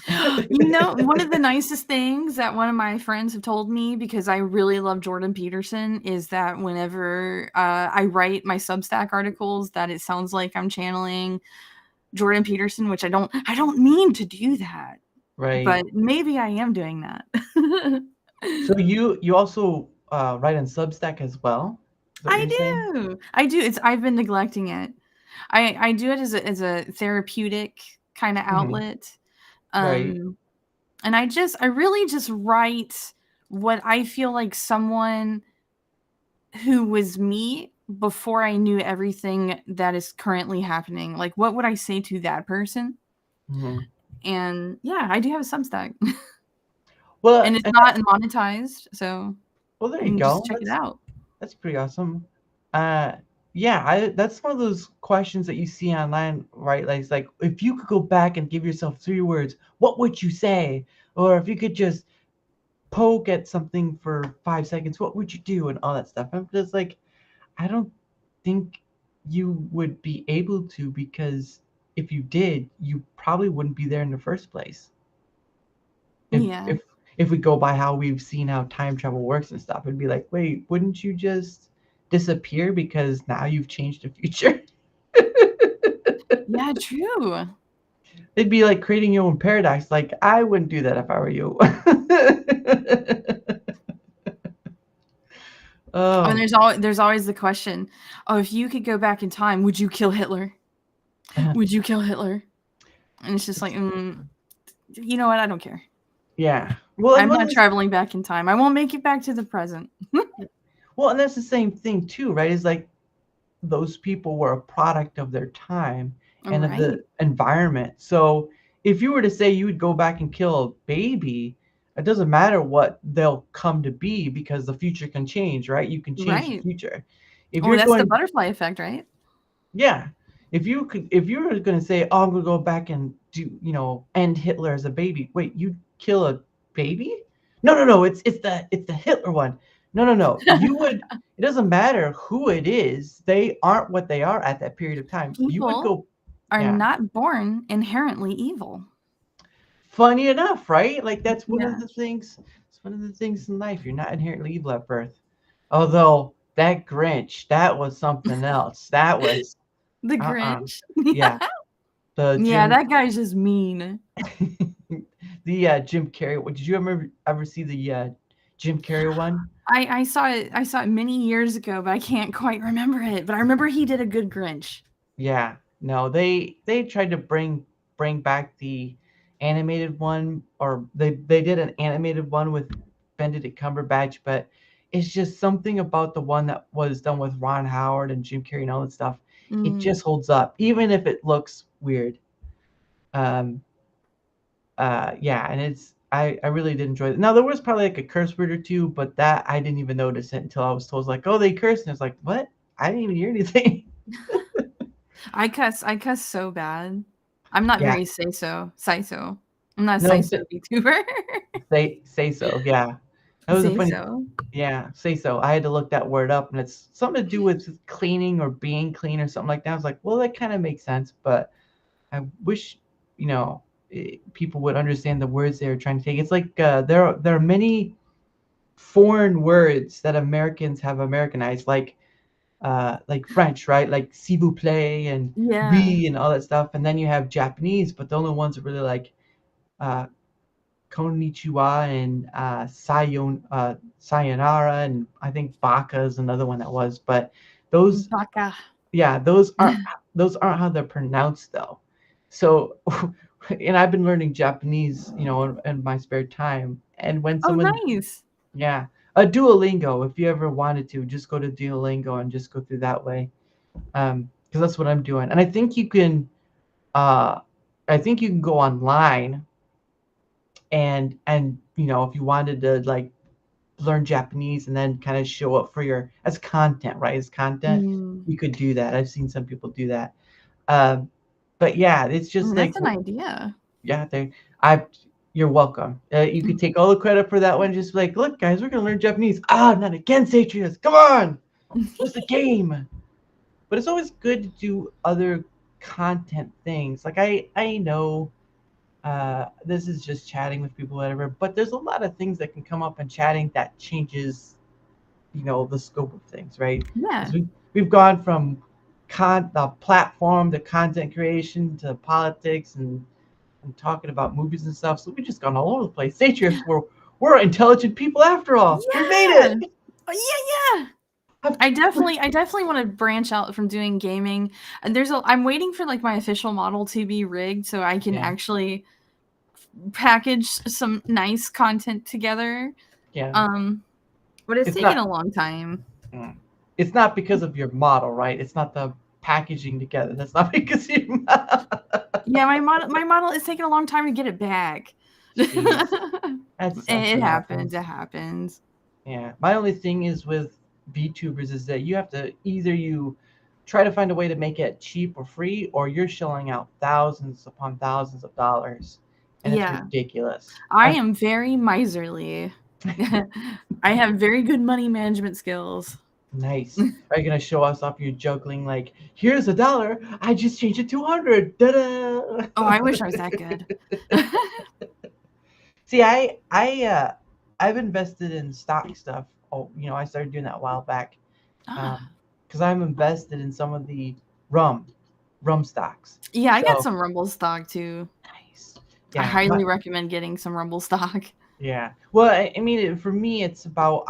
One of the nicest things that one of my friends have told me, because I really love Jordan Peterson, is that whenever I write my Substack articles, that it sounds like I'm channeling Jordan Peterson, which I don't mean to do that, Right. but maybe I am doing that. So you also write on Substack as well? Is that what you're saying? I do. I've been neglecting it. I do it as a therapeutic kind of Hmm. outlet. Right. Um, and I really just write what I feel like someone who was me before I knew everything that is currently happening. Like, what would I say to that person? Hmm. And yeah, I do have a Substack, and Well, it's not monetized, so well, there you you can just go. check it out. That's pretty awesome. Uh, yeah, that's one of those questions that you see online, right? Like, it's like, if you could go back and give yourself 3 words, what would you say? Or if you could just poke at something for 5 seconds, what would you do? And all that stuff. I'm just like, I don't think you would be able to, because if you did, you probably wouldn't be there in the first place. If Yeah. if if we go by how we've seen how time travel works and stuff, it'd be like, wait, wouldn't you just disappear because now you've changed the future? Yeah, true. It'd be like creating your own paradise. Like, I wouldn't do that if I were you. Oh, and Oh, there's always the question, "Oh, if you could go back in time, would you kill Hitler? Would you kill Hitler?" And it's just like, you know what? I don't care. yeah. Well, and I'm one of not this, traveling back in time. I won't make it back to the present. Well, and that's the same thing too, right? It's like those people were a product of their time and of Right. the environment. So if you were to say you would go back and kill a baby, it doesn't matter what they'll come to be because the future can change, right? You can change the Right. future. If Oh, you're that's the going, butterfly effect, right? yeah. If you were going to say, "Oh, I'm going to go back and do, end Hitler as a baby." Wait, you kill a baby? No, no, no. It's the Hitler one. No, no, no. You would. It doesn't matter who it is. They aren't what they are at that period of time. You would People go, are yeah. not born inherently evil. Funny enough, right? Like that's one of Yeah. the things. It's one of the things in life. You're not inherently evil at birth. Although that Grinch, that was something else. That was The uh-uh. Grinch. Yeah. The Yeah, Jim that guy's just mean. the Jim Carrey. Did you ever see the Jim Carrey one? I saw it many years ago, but I can't quite remember it. But I remember he did a good Grinch. Yeah. No, they tried to bring back the animated one, or they did an animated one with Benedict Cumberbatch, but it's just something about the one that was done with Ron Howard and Jim Carrey and all that stuff. It Mm. just holds up, even if it looks weird. Um, yeah, and I really did enjoy it. Now there was probably like a curse word or two, but that I didn't even notice it until I was told like, oh, they cursed, and it's like, what? I didn't even hear anything. I cuss so bad. I'm not Yeah, very say so. I'm not a no, say so VTuber. say so. Yeah, that was a Say funny. so. Yeah, say so. I had to look that word up, and it's something to do with cleaning or being clean or something like that. I was like, well, that kind of makes sense, but I wish you know people would understand the words they were trying to take. It's like there are many foreign words that Americans have Americanized, like French, right? Like s'il vous plaît and Yeah. oui and all that stuff. And then you have Japanese, but the only ones that really like uh, konnichiwa and sayonara, and I think baka is another one that was. But those, Baka. yeah, those aren't how they're pronounced though. So, and I've been learning Japanese, in my spare time. And when Oh, someone nice. Yeah. A Duolingo, if you ever wanted to, just go to Duolingo and just go through that way. Because that's what I'm doing. And uh, I think you can go online and if you wanted to like learn Japanese and then kind of show up for as content, right? As content, Mm. you could do that. I've seen some people do that. Um, but yeah, it's just like That's an idea. yeah, I you're welcome. You could take all the credit for that one. Just like, look, guys, we're gonna learn Japanese. Ah, not again, Zaytris. Come on, it's a game. But it's always good to do other content things. Like I know this is just chatting with people, whatever. But there's a lot of things that can come up in chatting that changes, the scope of things, right? Because Yeah. we've gone from the platform to content creation to politics and talking about movies and stuff. So we've just gone all over the place. Zaytris, we're intelligent people after all. We made Yeah. it. Oh, yeah. I definitely want to branch out from doing gaming. And I'm waiting for like my official model to be rigged so I can Yeah, actually package some nice content together. yeah. Um, but it's It's taken not. a long time. Mm. It's not because of your model, right? It's not the packaging together. That's not because of your model. Yeah, my model is taking a long time to get it back. Jeez, that sucks It when it happens. It happens. happens. Yeah. My only thing is with VTubers is that you have to either you try to find a way to make it cheap or free, or you're shelling out thousands upon thousands of dollars, and it's Yeah, ridiculous. I am very miserly. I have very good money management skills. Nice. Are you gonna show us off your juggling like, here's $1, I just changed it to 100. Da-da! Oh, I wish I was that good. See, I've invested in stock stuff. Oh, I started doing that a while back. Ah. Because I'm invested in some of the rum stocks. Yeah, I got So some Rumble stock too. nice. I Yeah, highly recommend getting some Rumble stock. yeah. Well, I mean, for me, it's about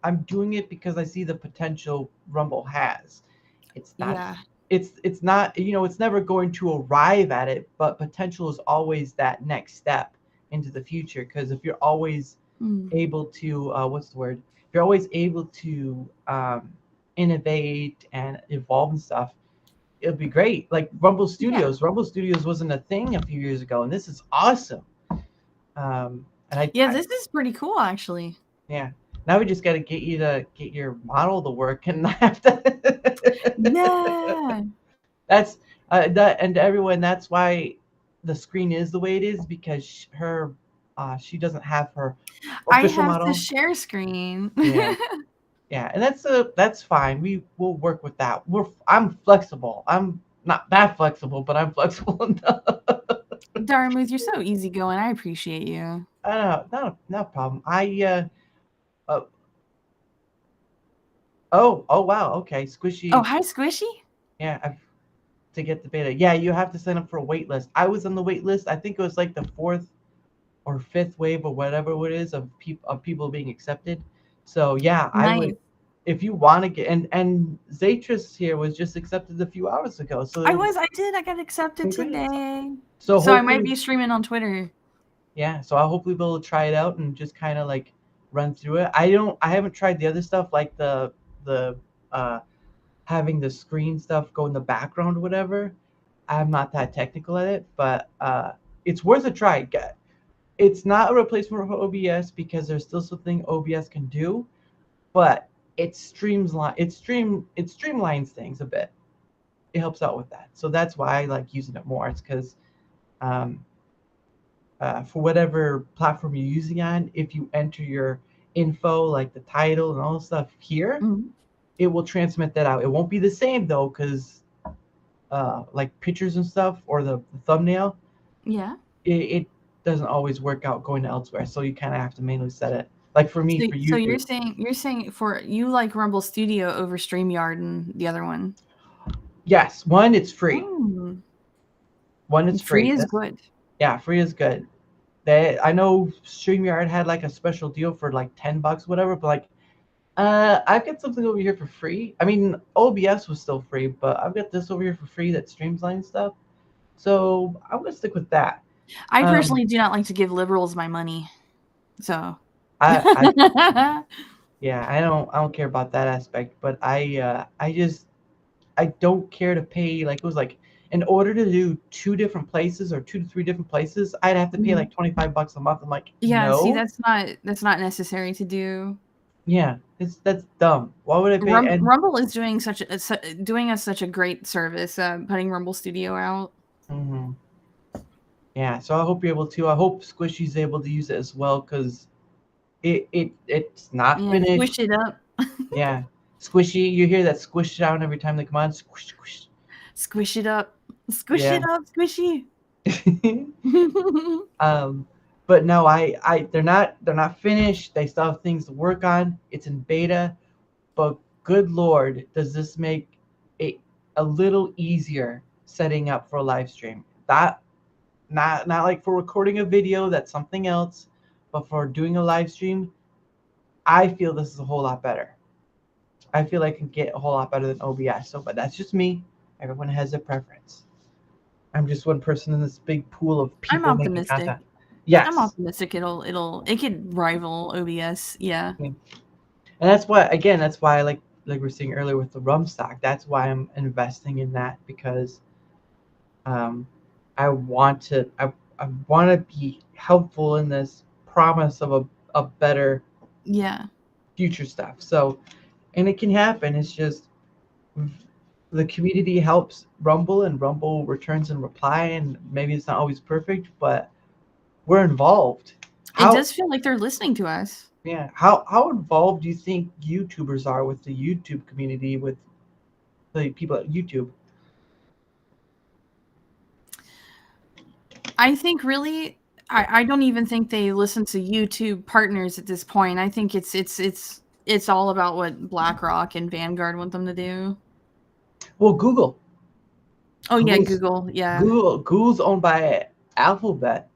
I'm doing it because I see the potential Rumble has. It's not. Yeah. It's not. It's never going to arrive at it, but potential is always that next step into the future. Because if you're always able to what's the word? If you're always able to innovate and evolve and stuff, it'll be great. Like Rumble Studios. Rumble Studios wasn't a thing a few years ago, and this is awesome. And this is pretty cool, actually. Yeah. Now we just got to get you to get your model to work and not have to. Yeah. That's that, and everyone. That's why the screen is the way it is, because she doesn't have her official model. I have to share screen. Yeah. Yeah, and that's fine. We will work with that. I'm flexible. I'm not that flexible, but I'm flexible enough. Daramouthe, you're so easygoing. I appreciate you. No problem. Oh wow. Okay, Squishy. Oh, hi, Squishy. Yeah, to get the beta. Yeah, you have to sign up for a wait list. I was on the wait list. I think it was like the 4th or 5th wave or whatever it is of people being accepted. So yeah, Nice. I would, if you want to get, and Zaytris here was just accepted a few hours ago. So I got accepted today. So I might be streaming on Twitter. Yeah, so I'll hopefully be able to try it out and just kind of like run through it. I haven't tried the other stuff, like the having the screen stuff go in the background or whatever. I'm not that technical at it, but it's worth a try. It's not a replacement for OBS because there's still something OBS can do, but it streamlines things a bit. It helps out with that. So that's why I like using it more. It's because for whatever platform you're using on, if you enter your info, like the title and all the stuff here, it will transmit that out. It won't be the same though, because like pictures and stuff or the thumbnail, it doesn't always work out going to elsewhere. So you kind of have to manually set it. Like for me, for YouTube. So you're saying for you like Rumble Studio over StreamYard and the other one? Yes, one it's free. One it's free. Free is good. Yeah, free is good. I know StreamYard had like a special deal for like $10, whatever, but like I've got something over here for free. I mean, OBS was still free, but I've got this over here for free that streamlines stuff. So I'm gonna stick with that. I personally do not like to give liberals my money, so. Yeah, I don't care about that aspect, but I don't care to pay. Like it was like, in order to do 2 different places or 2 to 3 different places, I'd have to pay like $25 a month. I'm like, no. See, that's not necessary to do. Yeah, that's dumb. Why would I pay? Rumble is doing us such a great service, putting Rumble Studio out. Mm-hmm. Yeah, so I hope you're able to. I hope Squishy's able to use it as well, because it's not finished. Squish it up. Yeah, Squishy, you hear that squish sound every time they come on. Squish, squish. Squish it up. Squish it up, Squishy. But no, they're not finished. They still have things to work on. It's in beta, but good Lord, does this make it a little easier setting up for a live stream? That not like for recording a video, that's something else, but for doing a live stream, I feel this is a whole lot better. I feel I can get a whole lot better than OBS. So, but that's just me. Everyone has their preference. I'm just one person in this big pool of people. I'm optimistic. Making content. Yes. I'm optimistic it could rival OBS. Yeah. And that's why like we were saying earlier with the rum stock, that's why I'm investing in that, because I want to be helpful in this promise of a better future stuff. So, and it can happen. It's just the community helps Rumble, and Rumble returns in reply, and maybe it's not always perfect, but we're involved. It does feel like they're listening to us. Yeah. How involved do you think YouTubers are with the YouTube community, with the people at YouTube? I think really, I don't even think they listen to YouTube partners at this point. I think it's all about what BlackRock and Vanguard want them to do. Well, Google. Oh, Google. Yeah. Google's owned by Alphabet.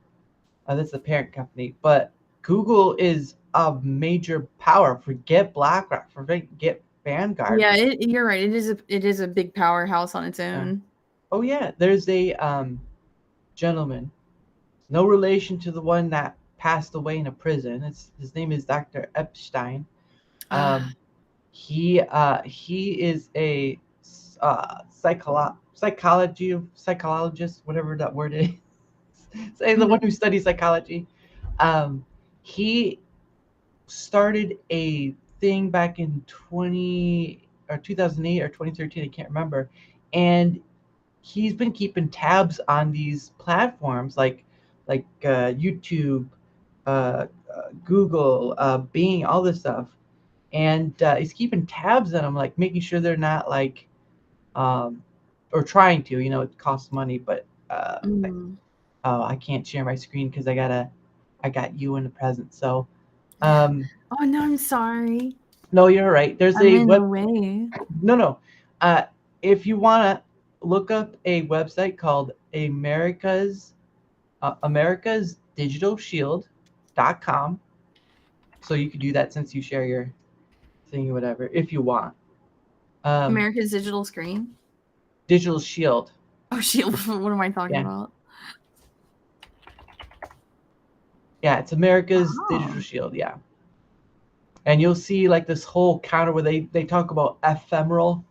That's the parent company. But Google is a major power. Forget BlackRock. Forget Vanguard. Yeah, you're right. It is a big powerhouse on its own. Oh yeah, there's a gentleman, no relation to the one that passed away in a prison. His name is Dr. Epstein. Ah, He is a psychologist, whatever that word is. Say the one who studies psychology. Um, he started a thing back in 2008 or 2013. I can't remember, and he's been keeping tabs on these platforms like YouTube, Google, Bing, all this stuff, and he's keeping tabs on them, like making sure they're not like, um, or trying to. It costs money, but oh, I can't share my screen because I got you in the present. So, um, oh no, I'm sorry. no, you're right. There's I'm a in the way. no. Uh, if you wanna look up a website called America's Digital Shield.com. So you could do that since you share your thing or whatever, if you want. America's Digital Screen. Digital Shield. Oh, Shield. What am I talking about? Yeah, it's America's Digital Shield. Yeah. And you'll see like this whole counter where they talk about ephemeral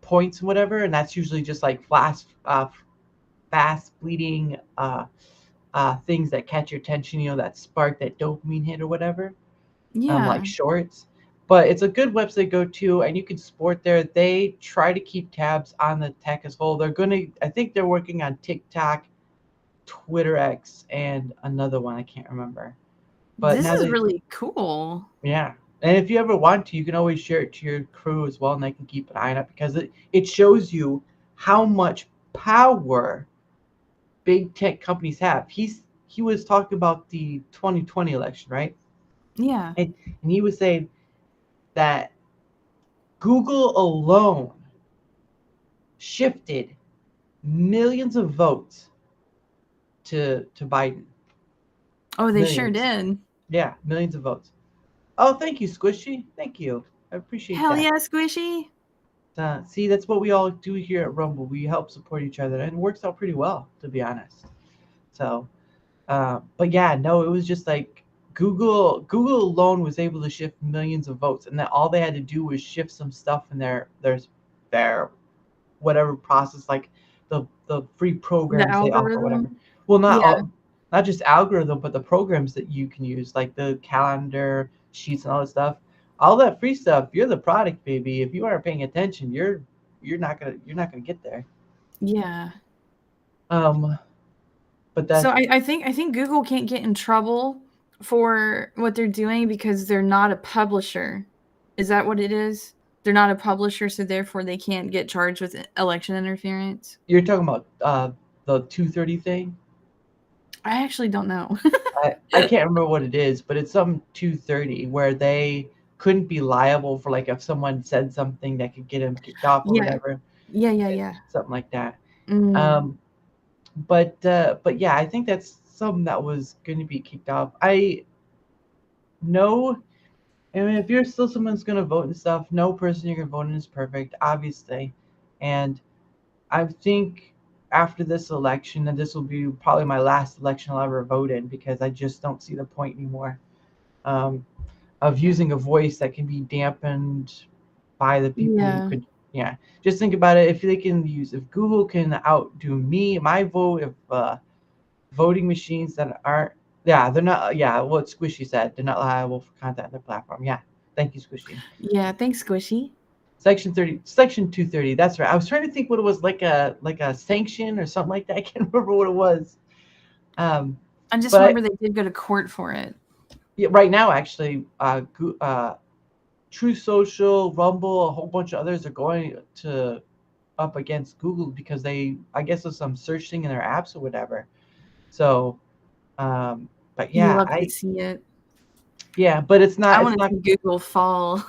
points and whatever, and that's usually just like fast fleeting things that catch your attention, that spark that dopamine hit or whatever. Yeah. Like shorts. But it's a good website to go to, and you can support there. They try to keep tabs on the tech as whole. I think they're working on TikTok, Twitter X, and another one I can't remember. But this is really cool. Yeah. And if you ever want to, you can always share it to your crew as well, and they can keep an eye on it because it shows you how much power big tech companies have. He was talking about the 2020 election, right? Yeah. And he was saying that Google alone shifted millions of votes to Biden. Oh, they Millions. sure did. Yeah, millions of votes. Oh, thank you, Squishy. Thank you. I appreciate that. Hell yeah, Squishy. See, that's what we all do here at Rumble. We help support each other, and it works out pretty well, to be honest. So, but yeah, no, it was just like Google alone was able to shift millions of votes, and then all they had to do was shift some stuff in their whatever process, like the free programs they offer, whatever. Well, not just algorithm, but the programs that you can use, like the calendar sheets and all that stuff. All that free stuff, you're the product, baby. If you aren't paying attention, you're not gonna get there. Yeah. But that's so I think Google can't get in trouble for what they're doing because they're not a publisher. Is that what it is? They're not a publisher, so therefore they can't get charged with election interference. You're talking about the 230 thing. I actually don't know. I can't remember what it is, but it's some 230 where they couldn't be liable for like if someone said something that could get them kicked off or whatever. Yeah. Something like that. Mm. But yeah, I think that's something that was going to be kicked off. I mean, if you're still someone's going to vote and stuff, no person you're going to vote in is perfect, obviously. And I think after this election, and this will be probably my last election I'll ever vote in because I just don't see the point anymore of using a voice that can be dampened by the people who could. Yeah, just think about it. If Google can outdo my vote, if voting machines that aren't, they're not. Yeah, what Squishy said, they're not liable for content on their platform. Yeah, thank you, Squishy. Yeah, thanks, Squishy. Section 230. That's right. I was trying to think what it was, like a sanction or something like that. I can't remember what it was. I just remember they did go to court for it. Yeah, right now actually, True Social, Rumble, a whole bunch of others are going up against Google because I guess there's some search thing in their apps or whatever. So, but yeah, you love to see it. Yeah, but it's not. I want to see Google fall.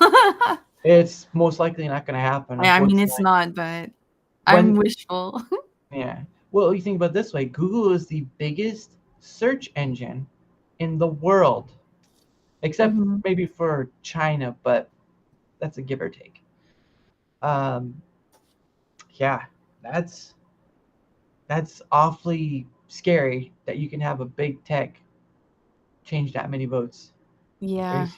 It's most likely not going to happen. I mean, it's not, but I'm wishful. Yeah. Well, you think about it this way: Google is the biggest search engine in the world, except maybe for China, but that's a give or take. Yeah, that's awfully scary that you can have a big tech change that many votes. Yeah. Crazy.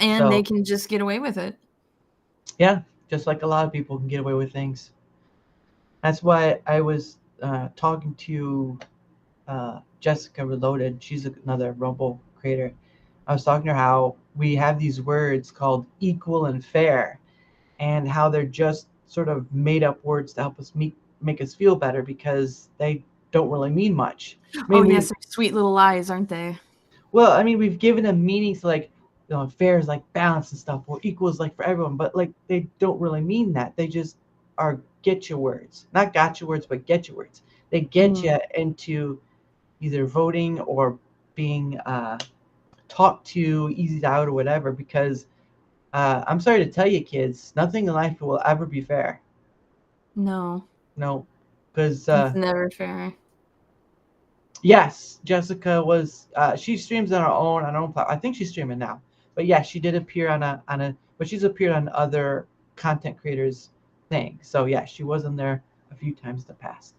And So they can just get away with it. yeah, just like a lot of people can get away with things. That's why I was talking to Jessica Reloaded. She's another Rumble creator. I was talking to her how we have these words called equal and fair, and how they're just sort of made up words to help us make us feel better because they don't really mean much. I Oh mean, yes, they're sweet little lies, aren't they? well, I mean, we've given them meanings like, fair is like balance and stuff, or equal is like for everyone, but like they don't really mean that. They just are get your words, not gotcha words, but get your words. They get you into either voting or being talked to, eased out, or whatever. Because I'm sorry to tell you, kids, nothing in life will ever be fair. No. No, because It's never fair. yes, Jessica was. She streams on her own platform. I think she's streaming now. But yeah, she did appear but she's appeared on other content creators' thing. So yeah, she was in there a few times in the past.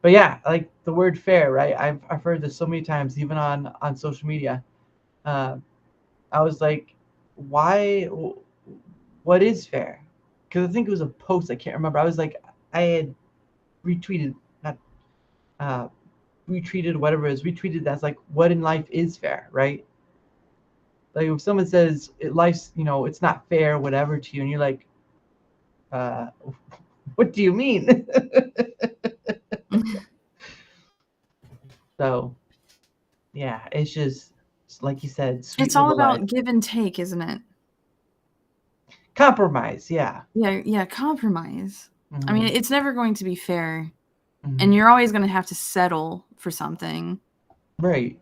But yeah, like the word fair, right? I've heard this so many times, even on social media. Uh, I was like, why? What is fair? Because I think it was a post. I can't remember. I was like, I had retweeted, not uh, retweeted, whatever it is, retweeted that's like, what in life is fair, right? Like if someone says life's, it's not fair, whatever to you, and you're like, uh, what do you mean? So yeah, it's just like you said, sweet It's all little life. about give and take, isn't it? Compromise, yeah. Yeah, compromise. I mean, Mm-hmm. it's never going to be fair, and Mm-hmm. you're always going to have to settle for something. Right.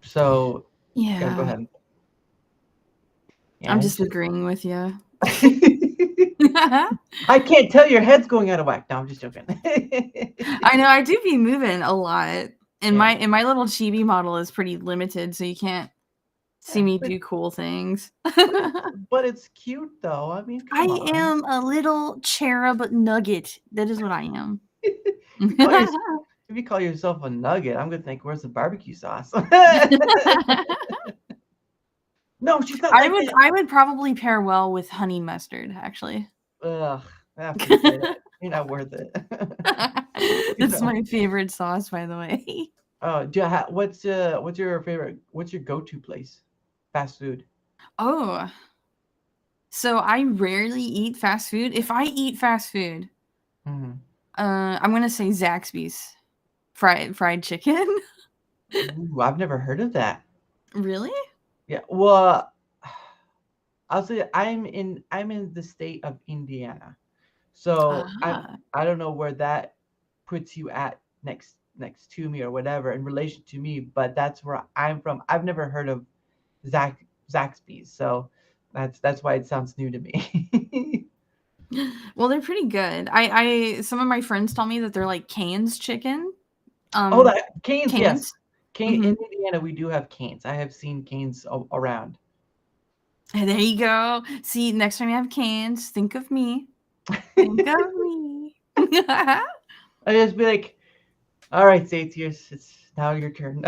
So yeah, go Yeah, ahead. Yeah, I'm it's just just agreeing with you. I can't tell your head's going out of whack. No, I'm just joking. I know I do be moving a lot, and Yeah. my little chibi model is pretty limited, so you can't see Yeah, me but do cool things. but it's cute though. I mean, come I on. am a little cherub nugget. That is what I am. If you call your if you call yourself a nugget, I'm gonna think, where's the barbecue sauce? No, she's not like that. I would probably pair well with honey mustard, actually. Ugh, forget it. You're not worth it. That's my favorite sauce, by the way. Oh, what's your favorite? What's your go-to place? Fast food. Oh, so I rarely eat fast food. If I eat fast food, Mm-hmm. I'm gonna say Zaxby's fried chicken. Ooh, I've never heard of that. Really? Yeah, well, I'll say I'm in the state of Indiana, so Ah, I don't know where that puts you at next to me or whatever in relation to me, but that's where I'm from. I've never heard of Zaxby's, so that's why it sounds new to me. well, they're pretty good. I some of my friends tell me that they're like Cane's chicken. Oh, Um, that Canes, yes. Cane's. Cane Mm-hmm. in Indiana, we do have Canes. I have seen Canes around. There you go. See, next time you have Cane's, think of me. Think of me. I just be like, all right, Zaytris, it's now your turn.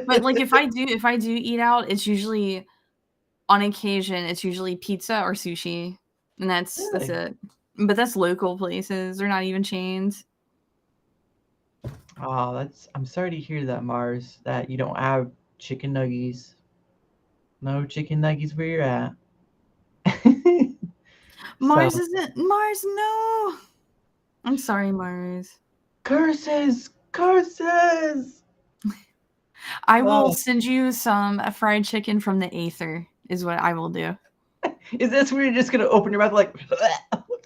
But like if I do eat out, it's usually on occasion, it's usually pizza or sushi. And that's Really? it. But that's local places. They're not even chains. Oh, I'm sorry to hear that, Mars, that you don't have chicken nuggies. No chicken nuggies where you're at. Mars So, isn't Mars, no. I'm sorry, Mars. curses, curses. I will Oh, send you some fried chicken from the Aether, is what I will do. is this where you're just gonna open your mouth like,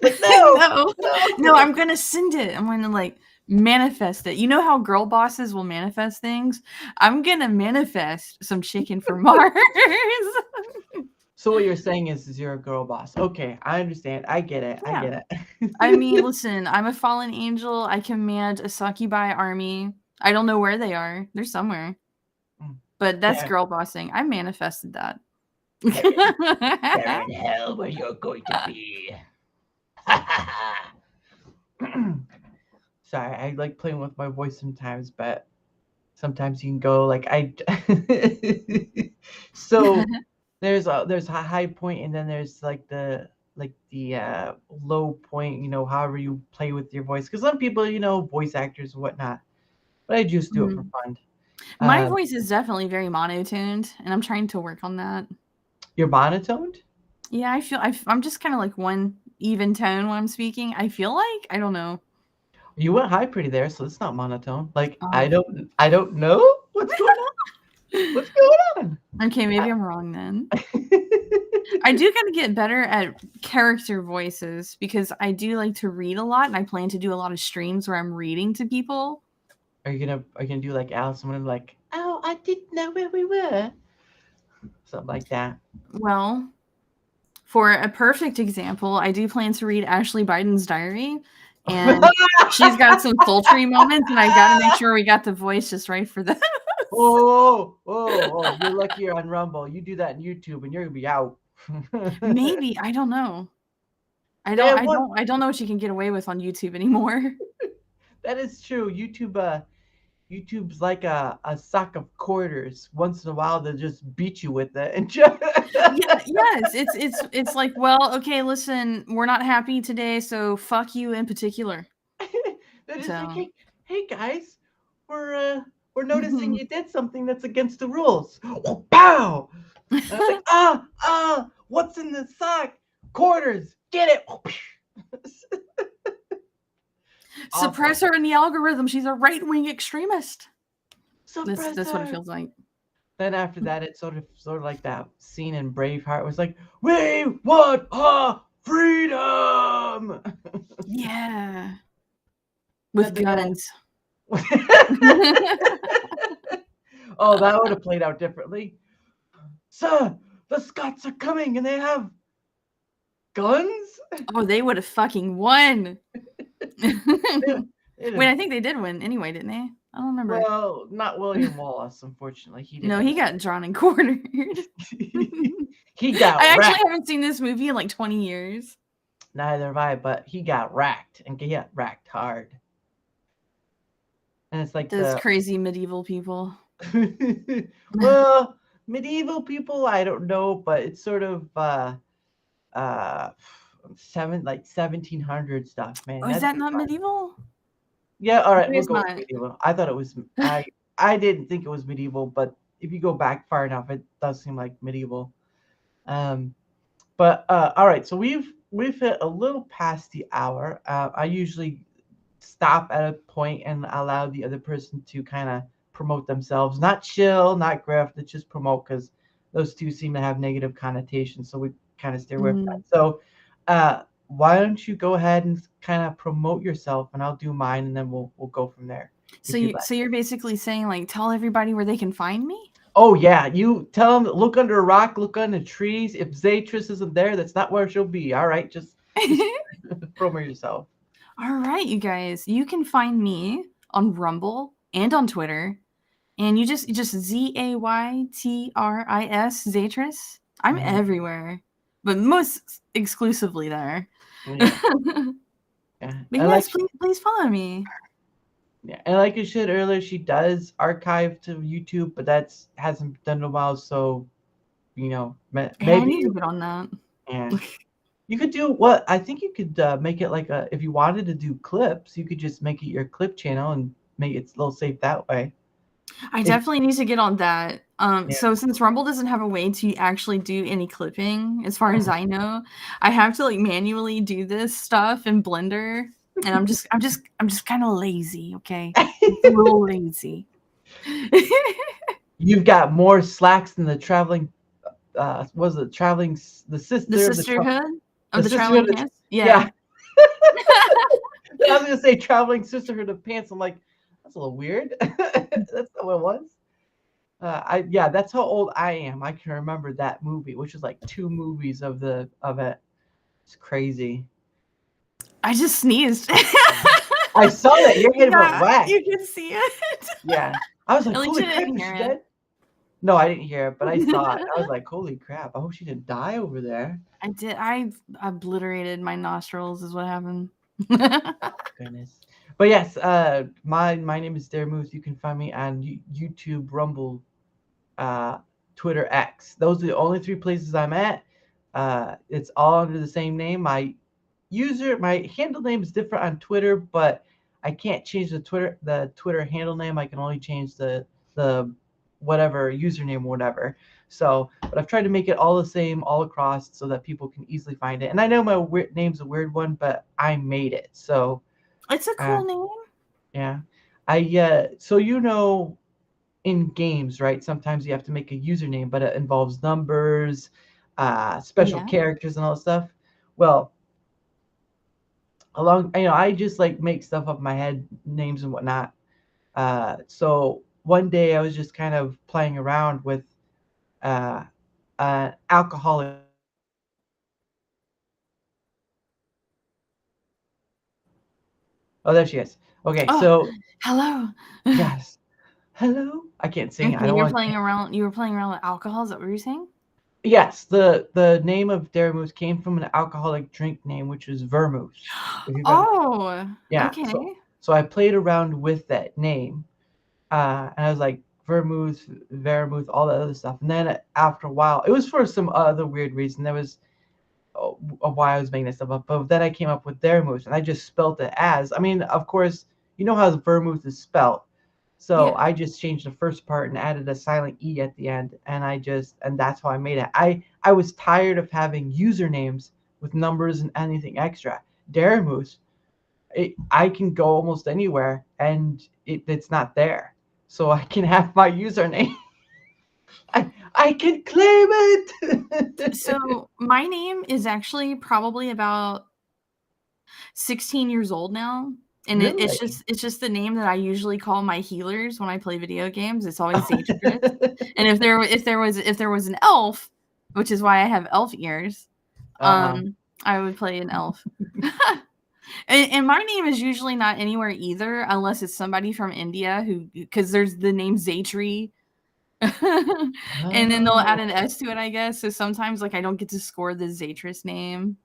like no, No. No, no? I'm gonna send it. I'm gonna like manifest it. You know how girl bosses will manifest things? I'm gonna manifest some chicken for Mars. So what you're saying is you're a girl boss. Okay, I understand. I get it. I Yeah. get I mean, it. listen, I'm a fallen angel. I command a succubi army. I don't know where they are. They're somewhere. But that's There, girl bossing. I manifested that. there in hell where you're going to be. Sorry, I like playing with my voice sometimes, but sometimes you can go like so there's a high point and then there's like the low point, however you play with your voice, because some people, voice actors and whatnot, but I just do it for fun. My voice is definitely very monotoned, and I'm trying to work on that. You're monotoned? Yeah, I feel I'm just kind of like one even tone when I'm speaking. I feel like, I don't know. You went high pretty there, so it's not monotone. Like Oh. I don't know what's going on. What's going on? Okay, maybe I'm wrong then. I do kind of get better at character voices because I do like to read a lot, and I plan to do a lot of streams where I'm reading to people. Are you gonna do like Alice and like, oh, I didn't know where we were, something like that? Well, for a perfect example, I do plan to read Ashley Biden's diary, and she's got some sultry moments, and I gotta make sure we got the voice just right for that. Oh, you're lucky you're on Rumble. You do that on YouTube and you're gonna be out. Maybe, I don't know. I don't know what you can get away with on YouTube anymore. That is true. YouTube's like a sack of quarters. Once in a while they'll just beat you with it and Yes, it's like, well, okay, listen, we're not happy today, so fuck you in particular. They're just like, hey guys, we're noticing you did something that's against the rules. Oh, pow! And I'm like, what's in the sack? Quarters. Get it. Suppress her in the algorithm. She's a right-wing extremist. That's what it feels like. Then after that, it's sort of like that scene in Braveheart. It was like, we want our freedom. Yeah. With guns. Oh, that would have played out differently. Sir, the Scots are coming and they have guns? Oh, they would have fucking won. Wait, I think they did win anyway, didn't they? I don't remember. Well, not William Wallace, unfortunately. He didn't. No, he got drawn and quartered. He got I racked. actually haven't seen this movie in like 20 years. Neither have I, but he got racked, and he got racked hard. And it's like those crazy medieval people. Well, medieval people, I don't know, but it's sort of 1700 stuff, man. Oh, is that not medieval? Yeah, all right, we'll go with medieval. I thought it was. I didn't think it was medieval, but if you go back far enough, it does seem like medieval. But all right, so we've hit a little past the hour. I usually stop at a point and allow the other person to kind of promote themselves, not chill, not grift, it's just promote, because those two seem to have negative connotations, so we kind of stay away from that. So why don't you go ahead and kind of promote yourself, and I'll do mine, and then we'll go from there. So you're basically saying, like, tell everybody where they can find me? Oh yeah, you tell them, look under a rock, look under trees. If Zaytris isn't there, that's not where she'll be. All right, just promote yourself. All right, you guys, you can find me on Rumble and on Twitter, and you just Zaytris, Zaytris. I'm everywhere, but most exclusively there. Yeah. Yeah. But yes, please follow me. Yeah, and like I said earlier, she does archive to YouTube, but that's hasn't done in a while, so maybe I need to get on that. Yeah. You could do what I think you could make it like if you wanted to do clips, you could just make it your clip channel and make it a little safe that way. I definitely need to get on that. So since Rumble doesn't have a way to actually do any clipping, as far as I know, I have to like manually do this stuff in Blender, and I'm just kind of lazy. Okay, a little lazy. You've got more slacks than the traveling. The sisterhood of the traveling pants? Yeah. I was gonna say traveling sisterhood of pants. I'm like, that's a little weird. That's not what it was. That's how old I am. I can remember that movie, which is like 2 movies of it. It's crazy. I just sneezed. I saw that. Your head went whack. You can see it. Yeah. I was like, holy crap, is she dead? No, I didn't hear it, but I saw it. I was like, holy crap. I hope she didn't die over there. I did. I obliterated my nostrils is what happened. Goodness. But yes, my name is Daramouthe. You can find me on YouTube, Rumble, uh, Twitter, X. Those are the only three places I'm at. It's all under the same name. My handle name is different on Twitter, but I can't change the Twitter handle name. I can only change the whatever username or whatever. So, but I've tried to make it all the same all across so that people can easily find it. And I know my name's a weird one, but I made it. So, It's a uh, cool name. yeah. So in games, right? Sometimes you have to make a username, but it involves numbers, special Yeah. characters, and all that stuff. Well, I just like make stuff up in my head, names and whatnot. So one day I was just kind of playing around with uh, an alcoholic. Oh, there she is. Okay, Oh, so hello. yes, hello. I can't sing. I Okay, don't you're want. playing around. You were playing around with alcohol. Is that what you're saying? Yes, the name of Daramoose came from an alcoholic drink name, which was vermouth. If you've ever, Oh, yeah. So okay. so I played around with that name, and I was like vermouth, all that other stuff. And then after a while, it was for some other weird reason. There was why I was making this stuff up, but then I came up with Daramoose, and I just spelt it as. I mean, of course, you know how the vermouth is spelt. So Yeah. I just changed the first part and added a silent E at the end, and that's how I made it. I was tired of having usernames with numbers and anything extra. Daramoose, I can go almost anywhere and it's not there. So I can have my username. I can claim it. So my name is actually probably about 16 years old now. And Really? it's just the name that I usually call my healers when I play video games. It's always Zaytris. And if there was an elf, which is why I have elf ears, Uh-huh. I would play an elf. And my name is usually not anywhere either, unless it's somebody from India because there's the name Zaytri. And then they'll add an Oh. S to it, I guess. So sometimes like I don't get to score the Zaytris name.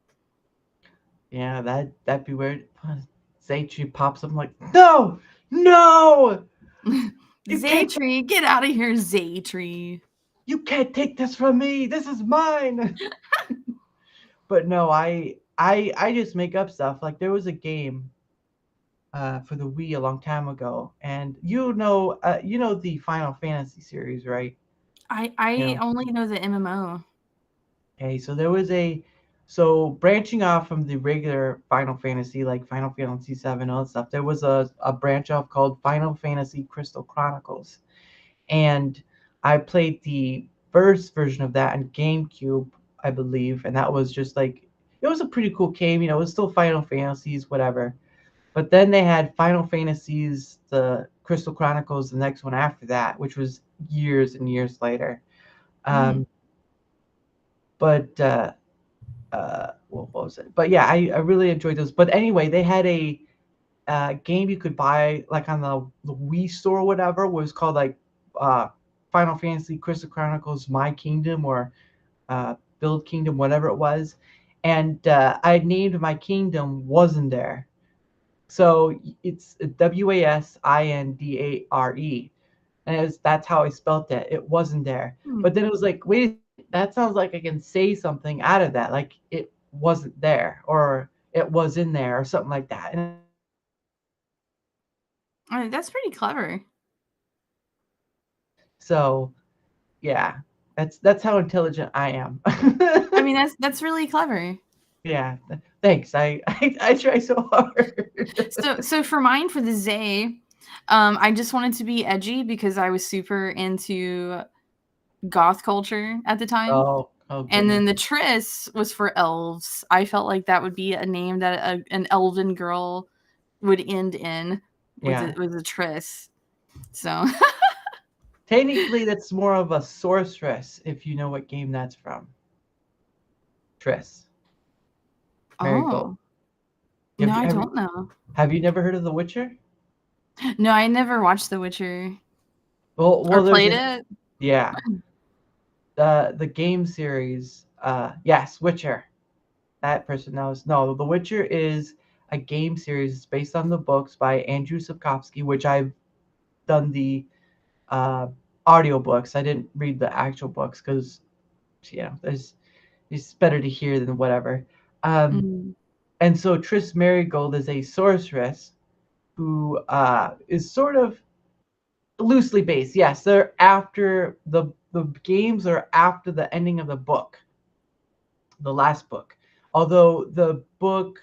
Yeah, that'd be weird. Zaytri pops up. I'm like, no, no, you can't, Zaytree, get out of here, Zaytree. you can't take this from me. This is mine. But no, I just make up stuff. Like there was a game for the Wii a long time ago, and you know the Final Fantasy series, right? You I know, only know the MMO. okay, so branching off from the regular Final Fantasy, like Final Fantasy 7, all that stuff, there was a branch off called Final Fantasy Crystal Chronicles. And I played the first version of that on GameCube, I believe, and that was just like it was a pretty cool game, it was still Final Fantasies, whatever. But then they had Final Fantasies, the Crystal Chronicles, the next one after that, which was years and years later. Mm. Um, but what was it? But yeah, I really enjoyed those. But anyway, they had a game you could buy like on the Wii store or whatever, was called like uh, Final Fantasy Crystal Chronicles My Kingdom or Build Kingdom, whatever it was. And I named my kingdom wasn't there. So it's Wasindare. And that's how I spelt it. It wasn't there. Hmm. But then it was like, wait, that sounds like I can say something out of that. Like it wasn't there or it was in there or something like that. And I mean, that's pretty clever. so yeah, that's how intelligent I am. I mean, that's really clever. Yeah, thanks. I try so hard. So for mine, for the Zay, I just wanted to be edgy because I was super into goth culture at the time. Oh And then goodness. the Triss was for elves. I felt like that would be a name that an elven girl would end in Yeah. with a Triss. So Technically, that's more of a sorceress if you know what game that's from. Triss, Marigold. oh no, Have you I have you, don't know. have you never heard of The Witcher? No, I never watched The Witcher Well, or there's played an it. yeah. The game series. Yes, Witcher. That person knows. No, The Witcher is a game series. It's based on the books by Andrew Sapkowski, which I've done the audiobooks. I didn't read the actual books because, it's better to hear than whatever. Mm. And so Triss Marigold is a sorceress who is sort of loosely based. Yes, they're after the games are after the ending of the book, the last book. Although the book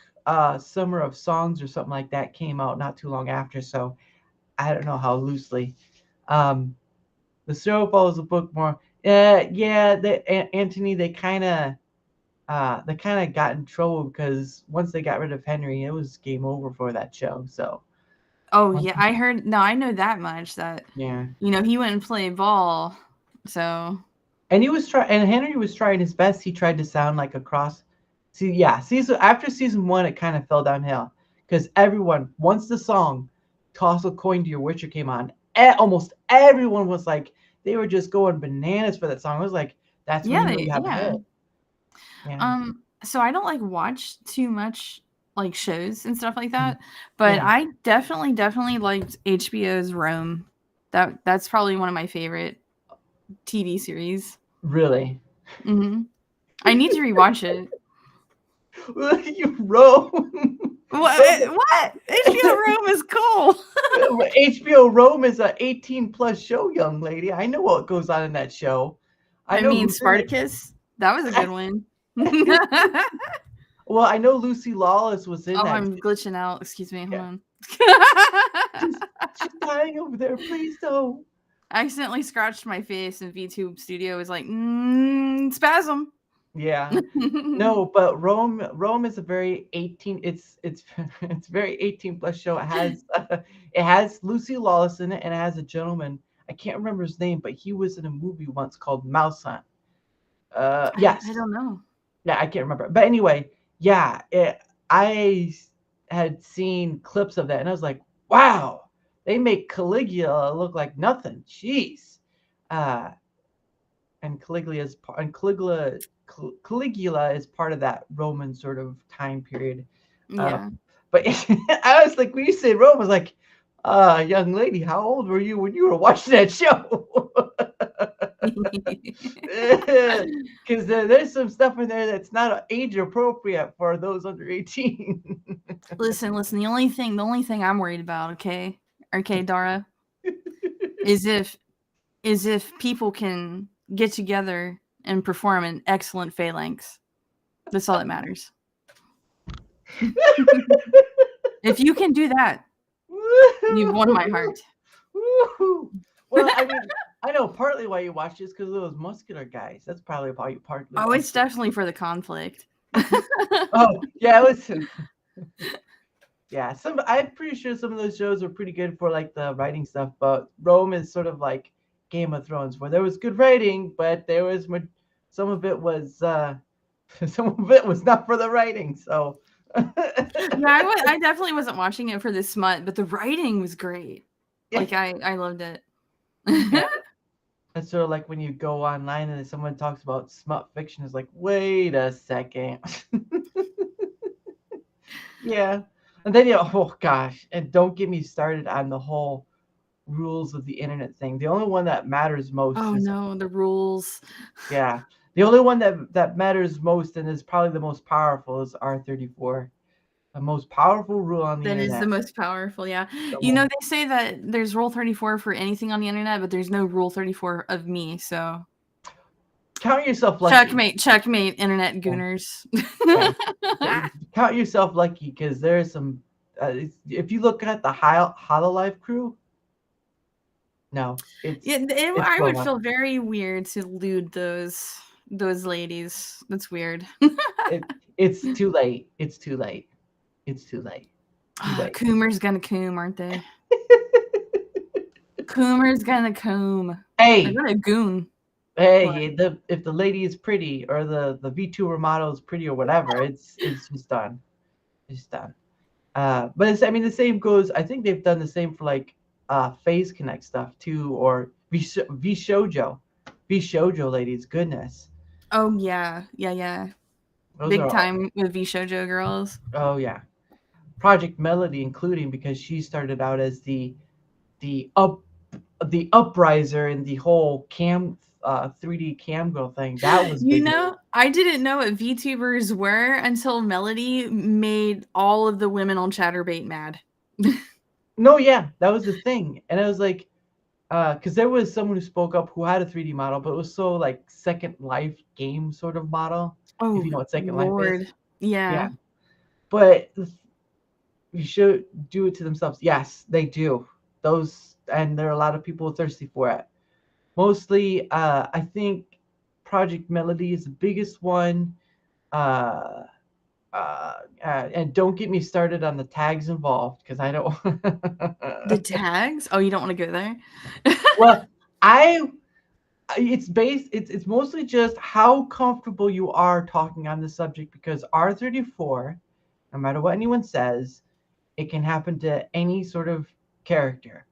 Summer of Songs or something like that came out not too long after, so I don't know how loosely. Um, the show follows the book more. Anthony, they kind of got in trouble because once they got rid of Henry, it was game over for that show. So. Oh yeah, I heard. No, I know that much. That Yeah. he went and played ball. So. And Henry was trying his best. He tried to sound like a cross. After season 1, it kind of fell downhill because everyone, once the song "Toss a Coin to Your Witcher" came on, almost everyone was like, they were just going bananas for that song. It was like, that's when you know you have a hit. Yeah. So I don't like watch too much like shows and stuff like that, but I definitely liked HBO's Rome. That's probably one of my favorite TV series. Really? Mm-hmm. I need to rewatch it. You Rome. What? HBO Rome is cool. HBO Rome is a 18+ show, young lady. I know what goes on in that show. I mean, Spartacus. That was a good one. Well, I know Lucy Lawless was in that. Oh, I'm glitching out. Excuse me. Hold on. She's dying over there. Please don't. I accidentally scratched my face, and VTube Studio was like, spasm. Yeah. No, but Rome is a very 18. It's very 18+ show. It has Lucy Lawless in it, and it has a gentleman. I can't remember his name, but he was in a movie once called Mouse Hunt. Yes. I don't know. Yeah, I can't remember. But anyway, yeah, I had seen clips of that, and I was like, wow, they make Caligula look like nothing. Jeez. And Caligula is part of that Roman sort of time period. Yeah. But I was like, when you said Rome, I was like, young lady, how old were you when you were watching that show? Because there's some stuff in there that's not age appropriate for those under 18. Listen. The only thing I'm worried about, okay, Dara, is if people can get together and perform an excellent phalanx. That's all that matters. If you can do that, you've won my heart. Well, I mean, I know partly why you watch this because of those muscular guys. That's probably why you partly. Oh, it's definitely for the conflict. Oh yeah, listen. Yeah, I'm pretty sure some of those shows are pretty good for like the writing stuff, but Rome is sort of like Game of Thrones, where there was good writing, but there was some of it was not for the writing. So yeah, I definitely wasn't watching it for the smut, but the writing was great. Like I loved it. Yeah. That's sort of like when you go online and someone talks about smut fiction. It's like, wait a second. Yeah. And then, oh gosh, and don't get me started on the whole rules of the internet thing. The only one that matters most is the rules. Yeah. The only one that matters most and is probably the most powerful is R34. The most powerful rule on the internet. That is the most powerful, yeah. They say that there's Rule 34 for anything on the internet, but there's no Rule 34 of me, so count yourself lucky. Checkmate, internet gooners. Yeah. Count yourself lucky because there's some. If you look at the Hololive crew, no, I would feel very weird to lewd those ladies. That's weird. It's too late. It's too late. It's too late. Coomer's gonna coom, aren't they? Coomer's gonna coom. Hey, they're gonna goon. Hey, if the lady is pretty or the VTuber model is pretty or whatever, it's just done. It's done. But the same goes. I think they've done the same for like Phase Connect stuff too, or VShojo ladies. Goodness. Oh yeah. Those big time with VShojo girls. Oh yeah. Project Melody, including because she started out as the up the upriser in the whole 3D cam girl thing. That was big. I didn't know what VTubers were until Melody made all of the women on Chatterbait mad. No, yeah, that was the thing. And I was like, because there was someone who spoke up who had a 3D model, but it was so like Second Life game sort of model. Oh, if you know what Second Lord. Life is. Yeah. But you should do it to themselves. Yes, they do. And there are a lot of people thirsty for it. Mostly, I think Project Melody is the biggest one. And don't get me started on the tags involved because I don't. The tags? Oh, you don't want to go there? Well, it's mostly just how comfortable you are talking on the subject, because R34, no matter what anyone says, it can happen to any sort of character.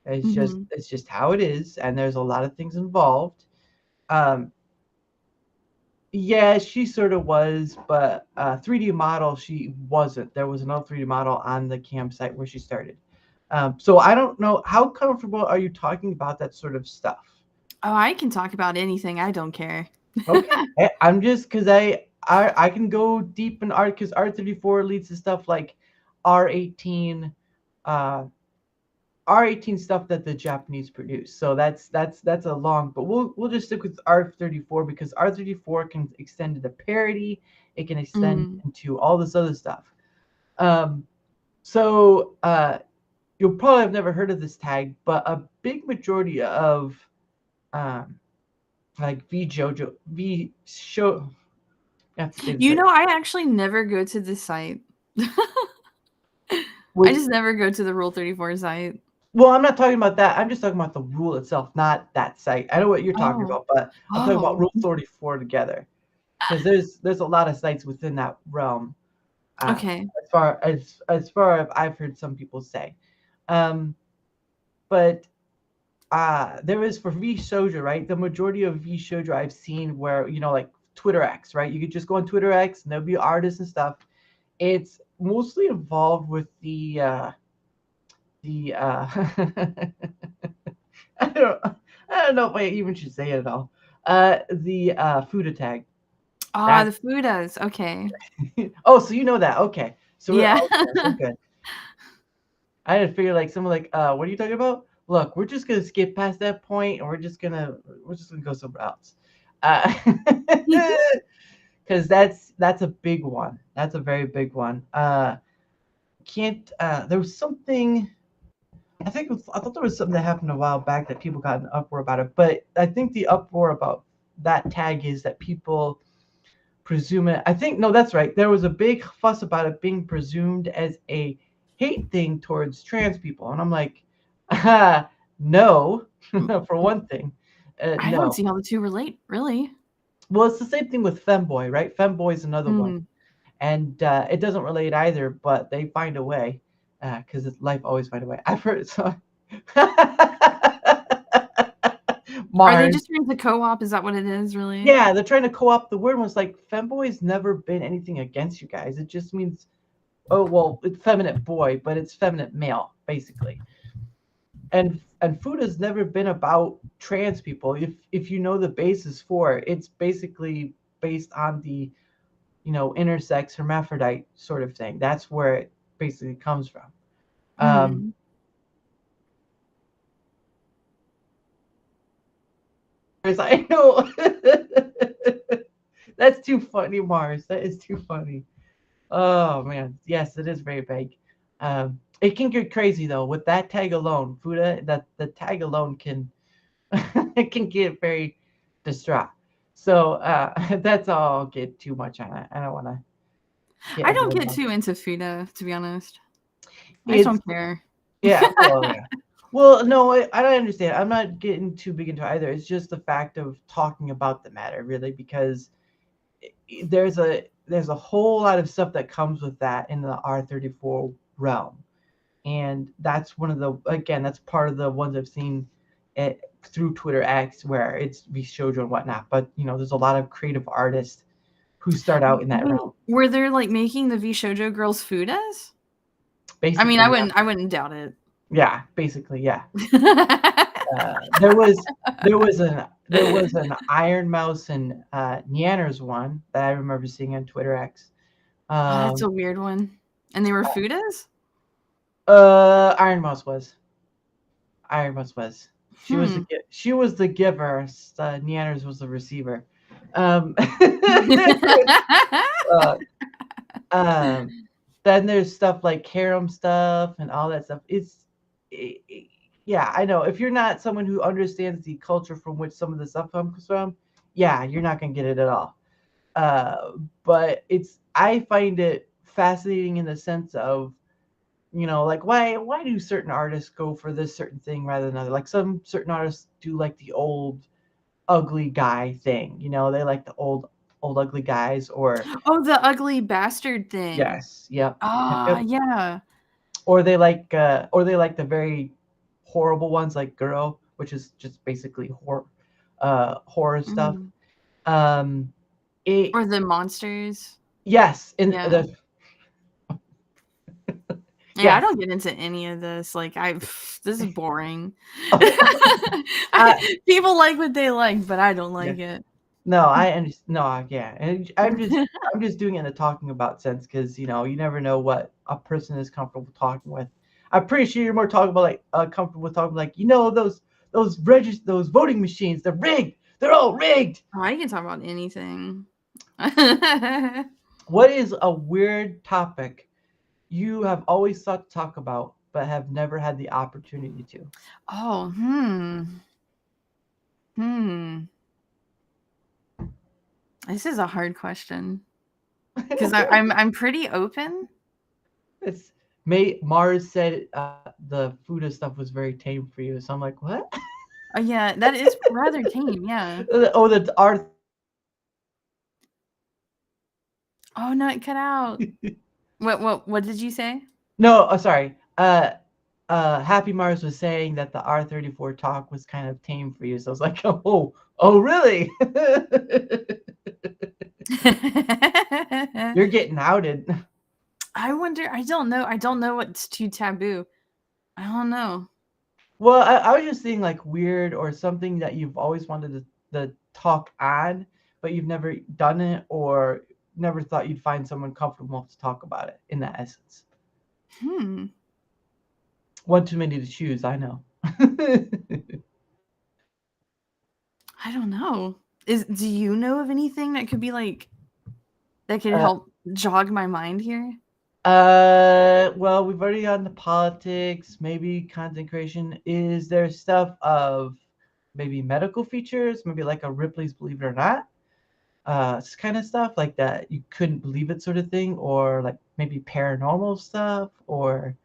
It's just how it is, and there's a lot of things involved. Yeah, she sort of was, but 3D model, she wasn't. There was another 3D model on the campsite where she started. So I don't know, how comfortable are you talking about that sort of stuff? Oh, I can talk about anything. I don't care. Okay. I'm just, because I can go deep in art, because R34 leads to stuff like R18, R18 stuff that the Japanese produce. So that's a long, but we'll just stick with R34 because R34 can extend into parody. It can extend into all this other stuff. So you'll probably have never heard of this tag, but a big majority of like V show. I actually never go to the site. I just never go to the Rule 34 site. Well, I'm not talking about that. I'm just talking about the rule itself, not that site. I know what you're talking about, but I'm talking about Rule 34 together, because there's a lot of sites within that realm. Okay. As far as I've heard some people say, but there is for V Shoujo, right? The majority of V Shoujo I've seen where like Twitter X, right? You could just go on Twitter X and there'll be artists and stuff. It's mostly involved with the I don't know if I even should say it at all. The Fuda tag. The Fudas. Okay. Oh, so you know that? Okay. So yeah. We're good. I didn't figure like someone like, what are you talking about? Look, we're just gonna skip past that point, and we're just gonna go somewhere else. Because that's a big one. That's a very big one. There was something. I thought there was something that happened a while back that people got an uproar about it, but I think the uproar about that tag is that people presume it. I think no, that's right. There was a big fuss about it being presumed as a hate thing towards trans people, and I'm like, no, for one thing. I don't see how the two relate, really. Well, it's the same thing with femboy, right? Femboy is another one, and it doesn't relate either, but they find a way. Because life always find a way. I've heard it. So. Are they just trying to co-op? Is that what it is, really? Yeah, they're trying to co-op the word. Was like, femboy's never been anything against you guys. It just means, oh well, it's feminine boy, but it's feminine male, basically. And Fuda's never been about trans people. If you know the basis for it, it's basically based on the, intersex hermaphrodite sort of thing. That's where it basically comes from. I know. That's too funny, Mars. That is too funny. Oh man, yes, it is very vague. It can get crazy though with that tag alone. Fuda, that the tag alone can it can get very distraught. So that's all. I'll get too much on it. I don't want to. I don't get too into Fuda, to be honest. I just don't care. Yeah. Well, no, I don't understand. I'm not getting too big into it either. It's just the fact of talking about the matter, really, because there's a whole lot of stuff that comes with that in the R34 realm, and that's that's part of the ones I've seen through Twitter X where it's VShojo and whatnot. But there's a lot of creative artists who start out in that realm. Were there like making the VShojo girls Fudas? I mean, Basically, yeah. I wouldn't doubt it. Yeah, basically, yeah. There was an Iron Mouse and Neanners one that I remember seeing on Twitter X. Oh, that's a weird one. And they were Fudas? Iron Mouse was. Iron Mouse was. She was the giver. Neanners was the receiver. Uh, then there's stuff like harem stuff and all that stuff. Yeah, I know. If you're not someone who understands the culture from which some of the stuff comes from, yeah, you're not gonna get it at all. But I find it fascinating in the sense of, like why do certain artists go for this certain thing rather than another? Like some certain artists do like the old ugly guy thing. They like the old ugly guys, or the ugly bastard thing. yes, yep. Ah, yeah. Or they like the very horrible ones like Girl, which is just basically horror stuff. Or the monsters. Yes, Yeah, yes. I don't get into any of this. Like, this is boring. People like what they like, but I don't like it. No, I understand. No, yeah, and I'm just doing it in a talking about sense because you never know what a person is comfortable talking with. I'm pretty sure you're more talking about comfortable with talking like those voting machines, they're rigged. They're all rigged. Oh, I can talk about anything. What is a weird topic you have always thought to talk about but have never had the opportunity to? Oh, This is a hard question because I'm pretty open. Mars said the Fuda stuff was very tame for you, so I'm like, what? Yeah, that is rather tame. Yeah. Oh, the art. Oh no, it cut out. What did you say? No, sorry. Happy Mars was saying that the R34 talk was kind of tame for you, so I was like, oh, really? You're getting outed. I wonder. I don't know what's too taboo. I don't know. Well, I was just thinking like weird or something that you've always wanted to talk on, but you've never done it or never thought you'd find someone comfortable to talk about it in that essence. One too many to choose, I know. I don't know. Do you know of anything that could be like that could help jog my mind here? Well, we've already gotten to politics, maybe content creation. Is there stuff of maybe medical features, maybe like a Ripley's Believe It or Not? This kind of stuff like that you couldn't believe it sort of thing, or like maybe paranormal stuff, or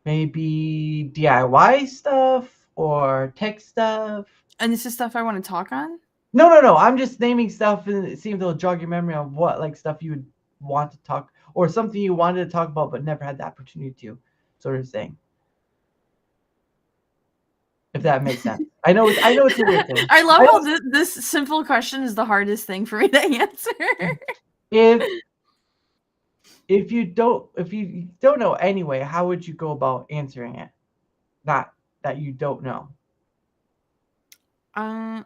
maybe DIY stuff or tech stuff. And this is stuff I want to talk on? No. I'm just naming stuff and it seems it'll jog your memory of what like stuff you would want to talk or something you wanted to talk about but never had the opportunity to, sort of thing. If that makes sense. I know it's a weird thing. I love how this simple question is the hardest thing for me to answer. If you don't know anyway, how would you go about answering it? Not that you don't know. So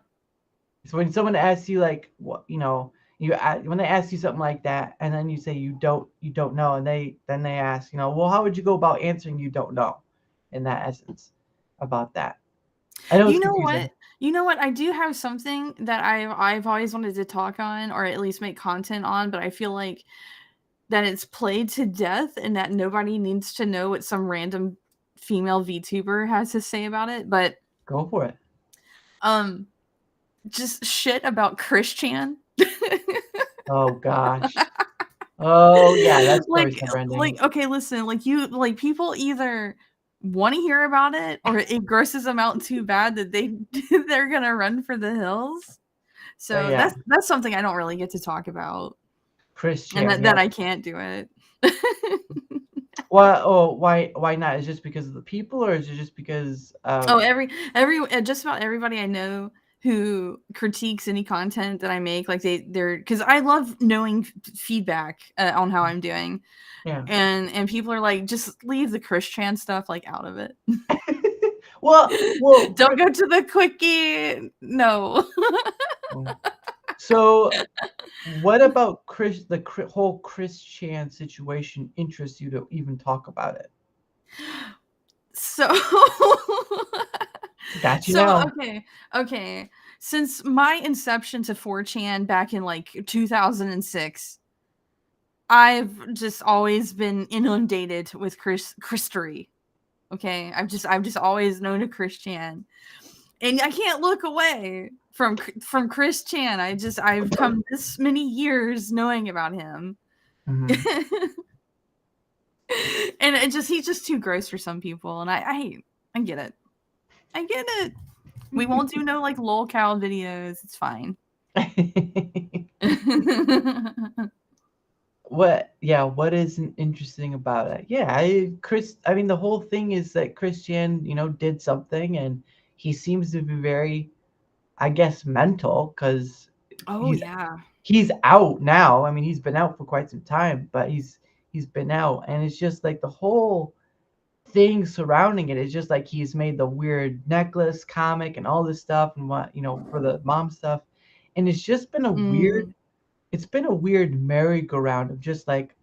when someone asks you like what when they ask you something like that, and then you say you don't know, and they ask well, how would you go about answering you don't know, in that essence, about that? I know it's confusing. You know what? I do have something that I've always wanted to talk on, or at least make content on, but I feel like that it's played to death and that nobody needs to know what some random female VTuber has to say about it. But go for it. Just shit about Christian. Oh gosh. Oh yeah, that's like okay, listen, like people either want to hear about it or it grosses them out too bad that they're gonna run for the hills. So that's something I don't really get to talk about. Christian, and that I can't do it. Why not? Is it just because of the people, or is it just because just about everybody I know who critiques any content that I make. Like they're because I love knowing feedback on how I'm doing. Yeah. And people are like, just leave the Christian stuff like out of it. well, Don't go to the quickie. No. So, what about whole Christian situation interests you to even talk about it? So, Got you now. Okay. Since my inception to 4chan back in like 2006, I've just always been inundated with Christery. Okay, I've just always known a Christian, and I can't look away from Chris Chan. I've come this many years knowing about him. Mm-hmm. And he's just too gross for some people, and I get it. I get it. We won't do no like lol cow videos. It's fine. What is interesting about it? Yeah, I mean the whole thing is that Christian, did something, and he seems to be very, I guess, mental, because he's out now. I mean, he's been out for quite some time, but he's been out, and it's just like the whole thing surrounding it is just like he's made the weird necklace comic and all this stuff, and what, for the mom stuff, and it's just been a weird merry-go-round of just like,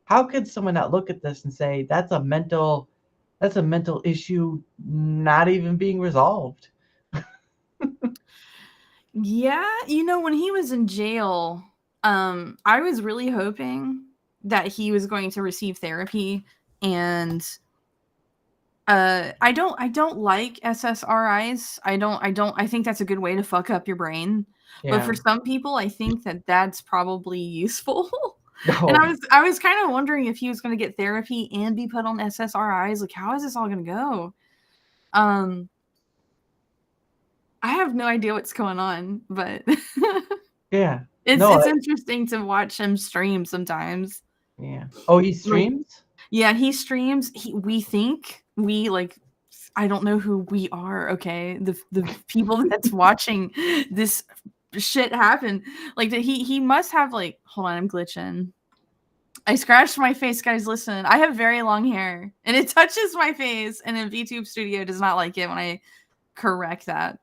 how could someone not look at this and say that's a mental issue not even being resolved? Yeah, when he was in jail, I was really hoping that he was going to receive therapy, and I don't like SSRIs. I think that's a good way to fuck up your brain. Yeah. But for some people, I think that that's probably useful. Oh. And I was kind of wondering if he was going to get therapy and be put on SSRIs. Like, how is this all going to go? I have no idea what's going on, but yeah, it's interesting to watch him stream sometimes. Yeah. Oh, he streams? Yeah, he streams. We like, I don't know who we are, okay? The people that's watching this shit happen. Like, he must have, like, hold on, I'm glitching. I scratched my face, guys, listen. I have very long hair, and it touches my face, and then VTube Studio does not like it when I correct that.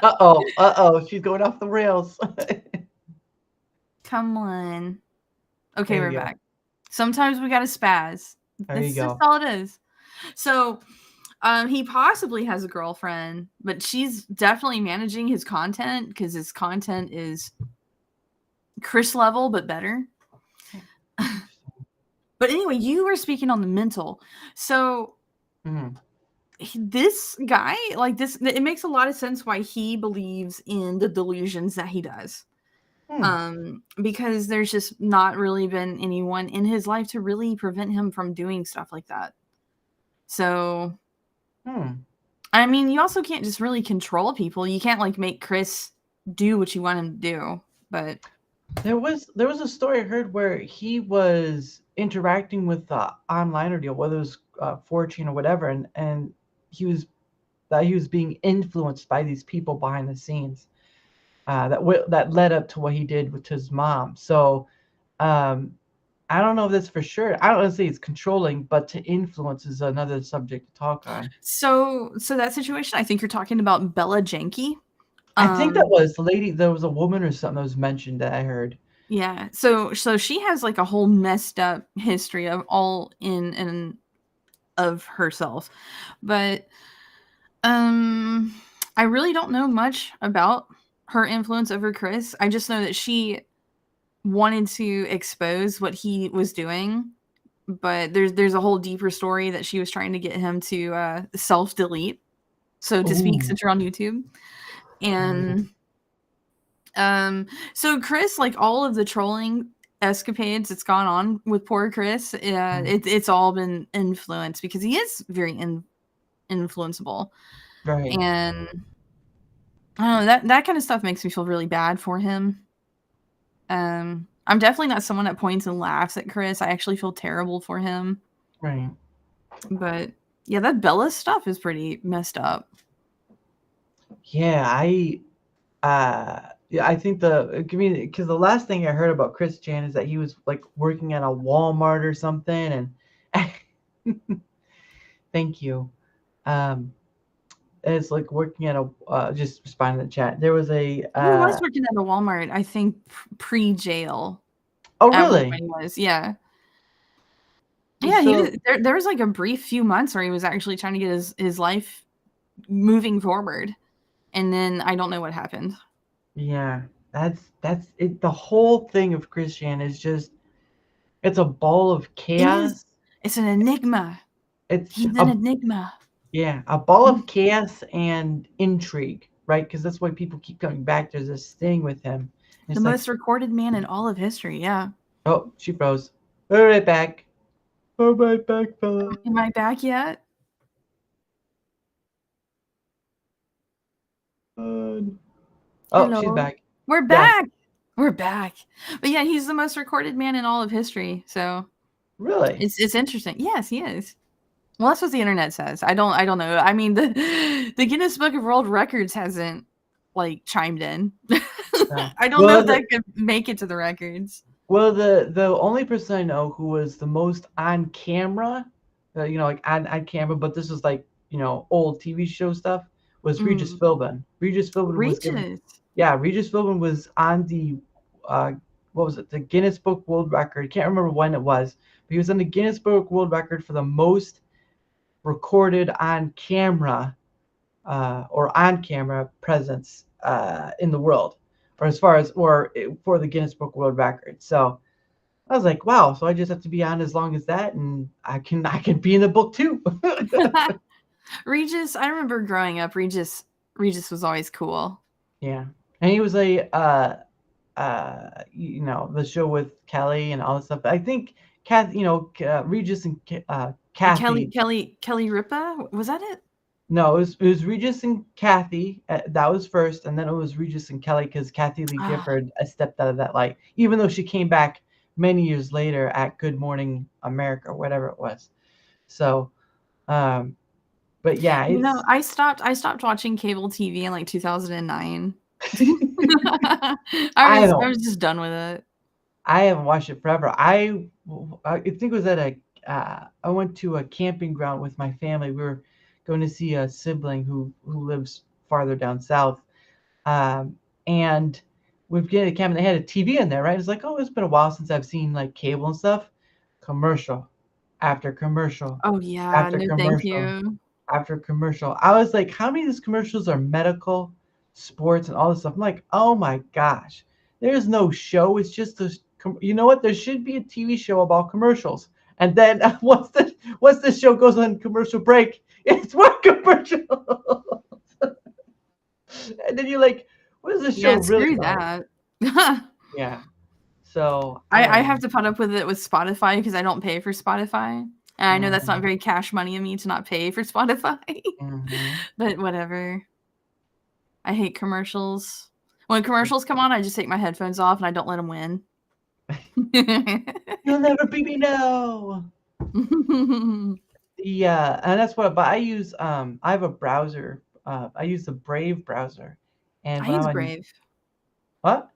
Uh-oh, she's going off the rails. Come on. Okay, we're back. Sometimes we gotta spaz. That's just all it is. So, he possibly has a girlfriend, but she's definitely managing his content because his content is Chris level, but better. But anyway, you were speaking on the mental. So, this guy, like this, it makes a lot of sense why he believes in the delusions that he does. Because there's just not really been anyone in his life to really prevent him from doing stuff like that. So, I mean, you also can't just really control people. You can't like make Chris do what you want him to do. But there was a story I heard where he was interacting with the online deal, whether it was 4chan or whatever, and he was being influenced by these people behind the scenes. That led up to what he did with his mom. So I don't know if that's for sure. I don't want to say it's controlling, but to influence is another subject to talk on. So that situation, I think you're talking about Bella Janke. I think that was the lady. There was a woman or something that was mentioned that I heard. Yeah. So she has like a whole messed up history of all in and of herself, but I really don't know much about her influence over Chris. I just know that she wanted to expose what he was doing, but there's a whole deeper story that she was trying to get him to self-delete, so to speak, since you're on YouTube. And so Chris, like all of the trolling escapades that's gone on with poor Chris, it's all been influenced because he is very influenceable. Right. And I don't know, that kind of stuff makes me feel really bad for him. I'm definitely not someone that points and laughs at Chris. I actually feel terrible for him. Right. But yeah, that Bella stuff is pretty messed up. Yeah, I think because the last thing I heard about Chris Chan is that he was like working at a Walmart or something, and thank you. Um, it's like working at a just responding to the chat. There was a He was working at a Walmart, I think, pre-jail. oh At one point really? he was, yeah. Yeah, he was So there was like a brief few months where he was actually trying to get his life moving forward. And then I don't know what happened. yeah, that's it. The whole thing of Christian is just it's a ball of It is. chaos. It's an enigma. It's He's an a enigma. Yeah, a ball of chaos and intrigue, right? Because that's why people keep coming back. There's this thing with him. And The it's like, most recorded man in all of history, yeah. oh, she froze. We're right back. We're right back, fella. Am I back yet? Oh, Hello. she's back. We're Yeah. back. We're back. But yeah, he's the most recorded man in all of history. So Really? it's interesting. Yes, he is. Well, that's what the internet says. I don't know. I mean, the Guinness Book of World Records hasn't like chimed in. I don't know if that could make it to the records. Well, the only person I know who was the most on camera, like on camera, but this was like old TV show stuff, was Regis Philbin. Regis Philbin was given. Yeah, Regis Philbin was on the what was it? The Guinness Book World Record. Can't remember when it was, but he was on the Guinness Book World Record for the most recorded on camera or on camera presence in the world, or as far as or for the Guinness Book World Record. So I was like, wow. So I just have to be on as long as that, and I can be in the book too. Regis, I remember growing up. Regis was always cool. Yeah, and he was the show with Kelly and all that stuff. I think Regis and Kathy. Kelly Ripa, was that it? No, it was Regis and Kathy. That was first, and then it was Regis and Kelly because Kathy Lee Gifford stepped out of that light, even though she came back many years later at Good Morning America, or whatever it was. So, but yeah, I stopped watching cable TV in like 2009. I was just done with it. I haven't watched it forever. I think it was at I went to a camping ground with my family. We were going to see a sibling who lives farther down south, and we've get a camp. And they had a TV in there, right? It's like, oh, it's been a while since I've seen like cable and stuff. Commercial after commercial. Oh yeah, after no, commercial thank you. after commercial. I was like, how many of these commercials are medical, sports, and all this stuff? I'm like, oh my gosh, there's no show. It's just a, you know what? There should be a TV show about commercials. And then once the show goes on commercial break, it's more commercials. And then you're like, what is this show really about? That. Yeah. So I have to put up with it with Spotify because I don't pay for Spotify. And I know that's not very cash money of me to not pay for Spotify. But whatever. I hate commercials. When commercials come on, I just take my headphones off and I don't let them win. You'll never beat me now. Yeah, and that's what. But I use I have a browser. I use the Brave browser, and I use Brave. What?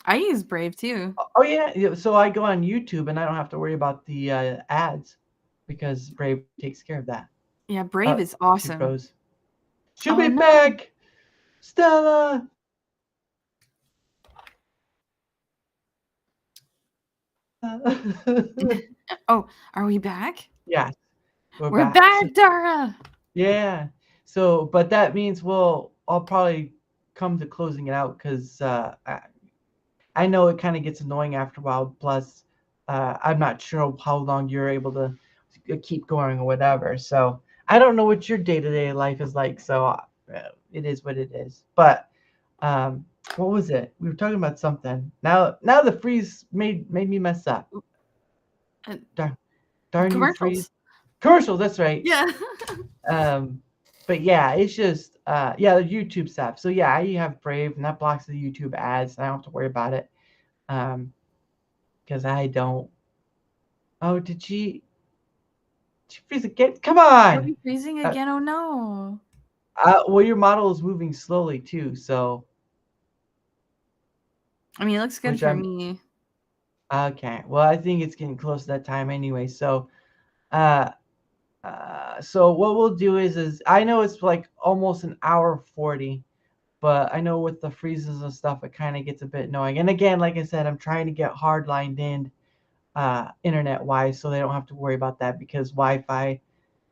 I use Brave too. Oh yeah, so I go on YouTube and I don't have to worry about the ads because Brave takes care of that. Yeah, Brave is awesome. She'll be back, Stella. Oh, are we back? Yeah, we're back, Dara. Yeah. So, but that means I'll probably come to closing it out because I know it kind of gets annoying after a while. Plus, I'm not sure how long you're able to keep going or whatever. So I don't know what your day-to-day life is like. So it is what it is. But what was it? We were talking about something. Now the freeze made me mess up. Darn you, freeze. Commercials. That's right. Yeah. But yeah, it's just the YouTube stuff. So yeah, I have Brave and that blocks the YouTube ads. I don't have to worry about it. Because I don't. Oh, did she freeze again? Come on! Are we freezing again? Oh no! Well, your model is moving slowly too, so. I mean, it looks good for me. Okay. Well, I think it's getting close to that time anyway. So, uh, so what we'll do is I know it's like almost an hour 40, but I know with the freezes and stuff, it kind of gets a bit annoying. And again, like I said, I'm trying to get hard lined in, internet wise, so they don't have to worry about that because Wi-Fi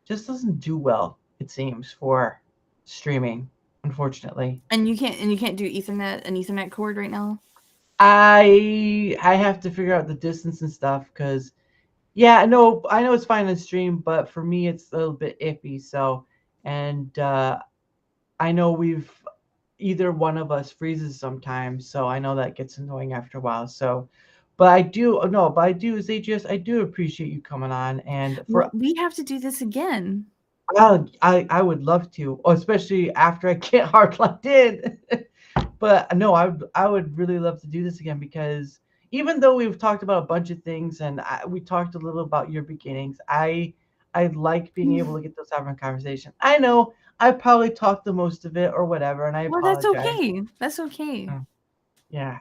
just doesn't do well, it seems, for streaming, unfortunately. And you can't do an Ethernet cord right now. I have to figure out the distance and stuff because yeah, I know it's fine on stream, but for me it's a little bit iffy. So, and I know either one of us freezes sometimes, so I know that gets annoying after a while. So, but I do Zaytris, I do appreciate you coming on, and we have to do this again. I would love to, especially after I get hard locked in. But no, I would really love to do this again because even though we've talked about a bunch of things and we talked a little about your beginnings, I like being able to get those having a conversation. I know I probably talked the most of it or whatever, and I apologize. That's okay. That's okay. Yeah,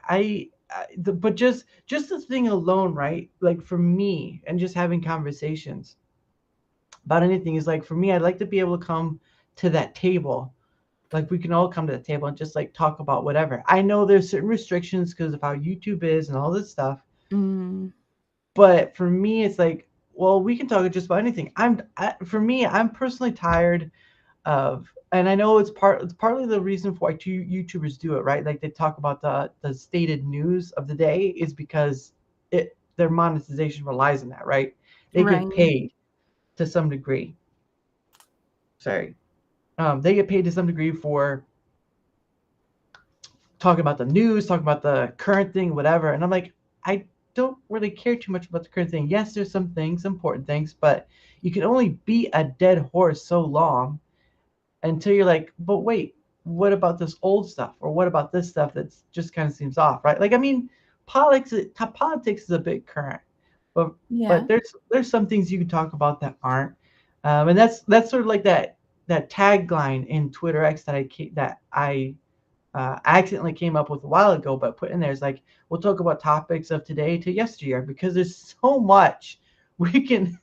but just the thing alone, right? Like for me, and just having conversations about anything is like for me, I'd like to be able to come to that table. Like we can all come to the table and just like talk about whatever. I know there's certain restrictions because of how YouTube is and all this stuff. But for me, it's like, well, we can talk just about anything. For me, I'm personally tired of, and I know it's partly the reason for why YouTubers do it, right? Like they talk about the stated news of the day is because their monetization relies on that, right? They get paid to some degree. Sorry. They get paid to some degree for talking about the news, talking about the current thing, whatever. And I'm like, I don't really care too much about the current thing. Yes, there's some things, important things, but you can only beat a dead horse so long until you're like, but wait, what about this old stuff? Or what about this stuff that's just kind of seems off, right? Like, I mean, politics is a bit current, but there's some things you can talk about that aren't. And that's sort of like that tagline in Twitter X that I accidentally came up with a while ago, but put in there is like, we'll talk about topics of today to yesteryear because there's so much we can,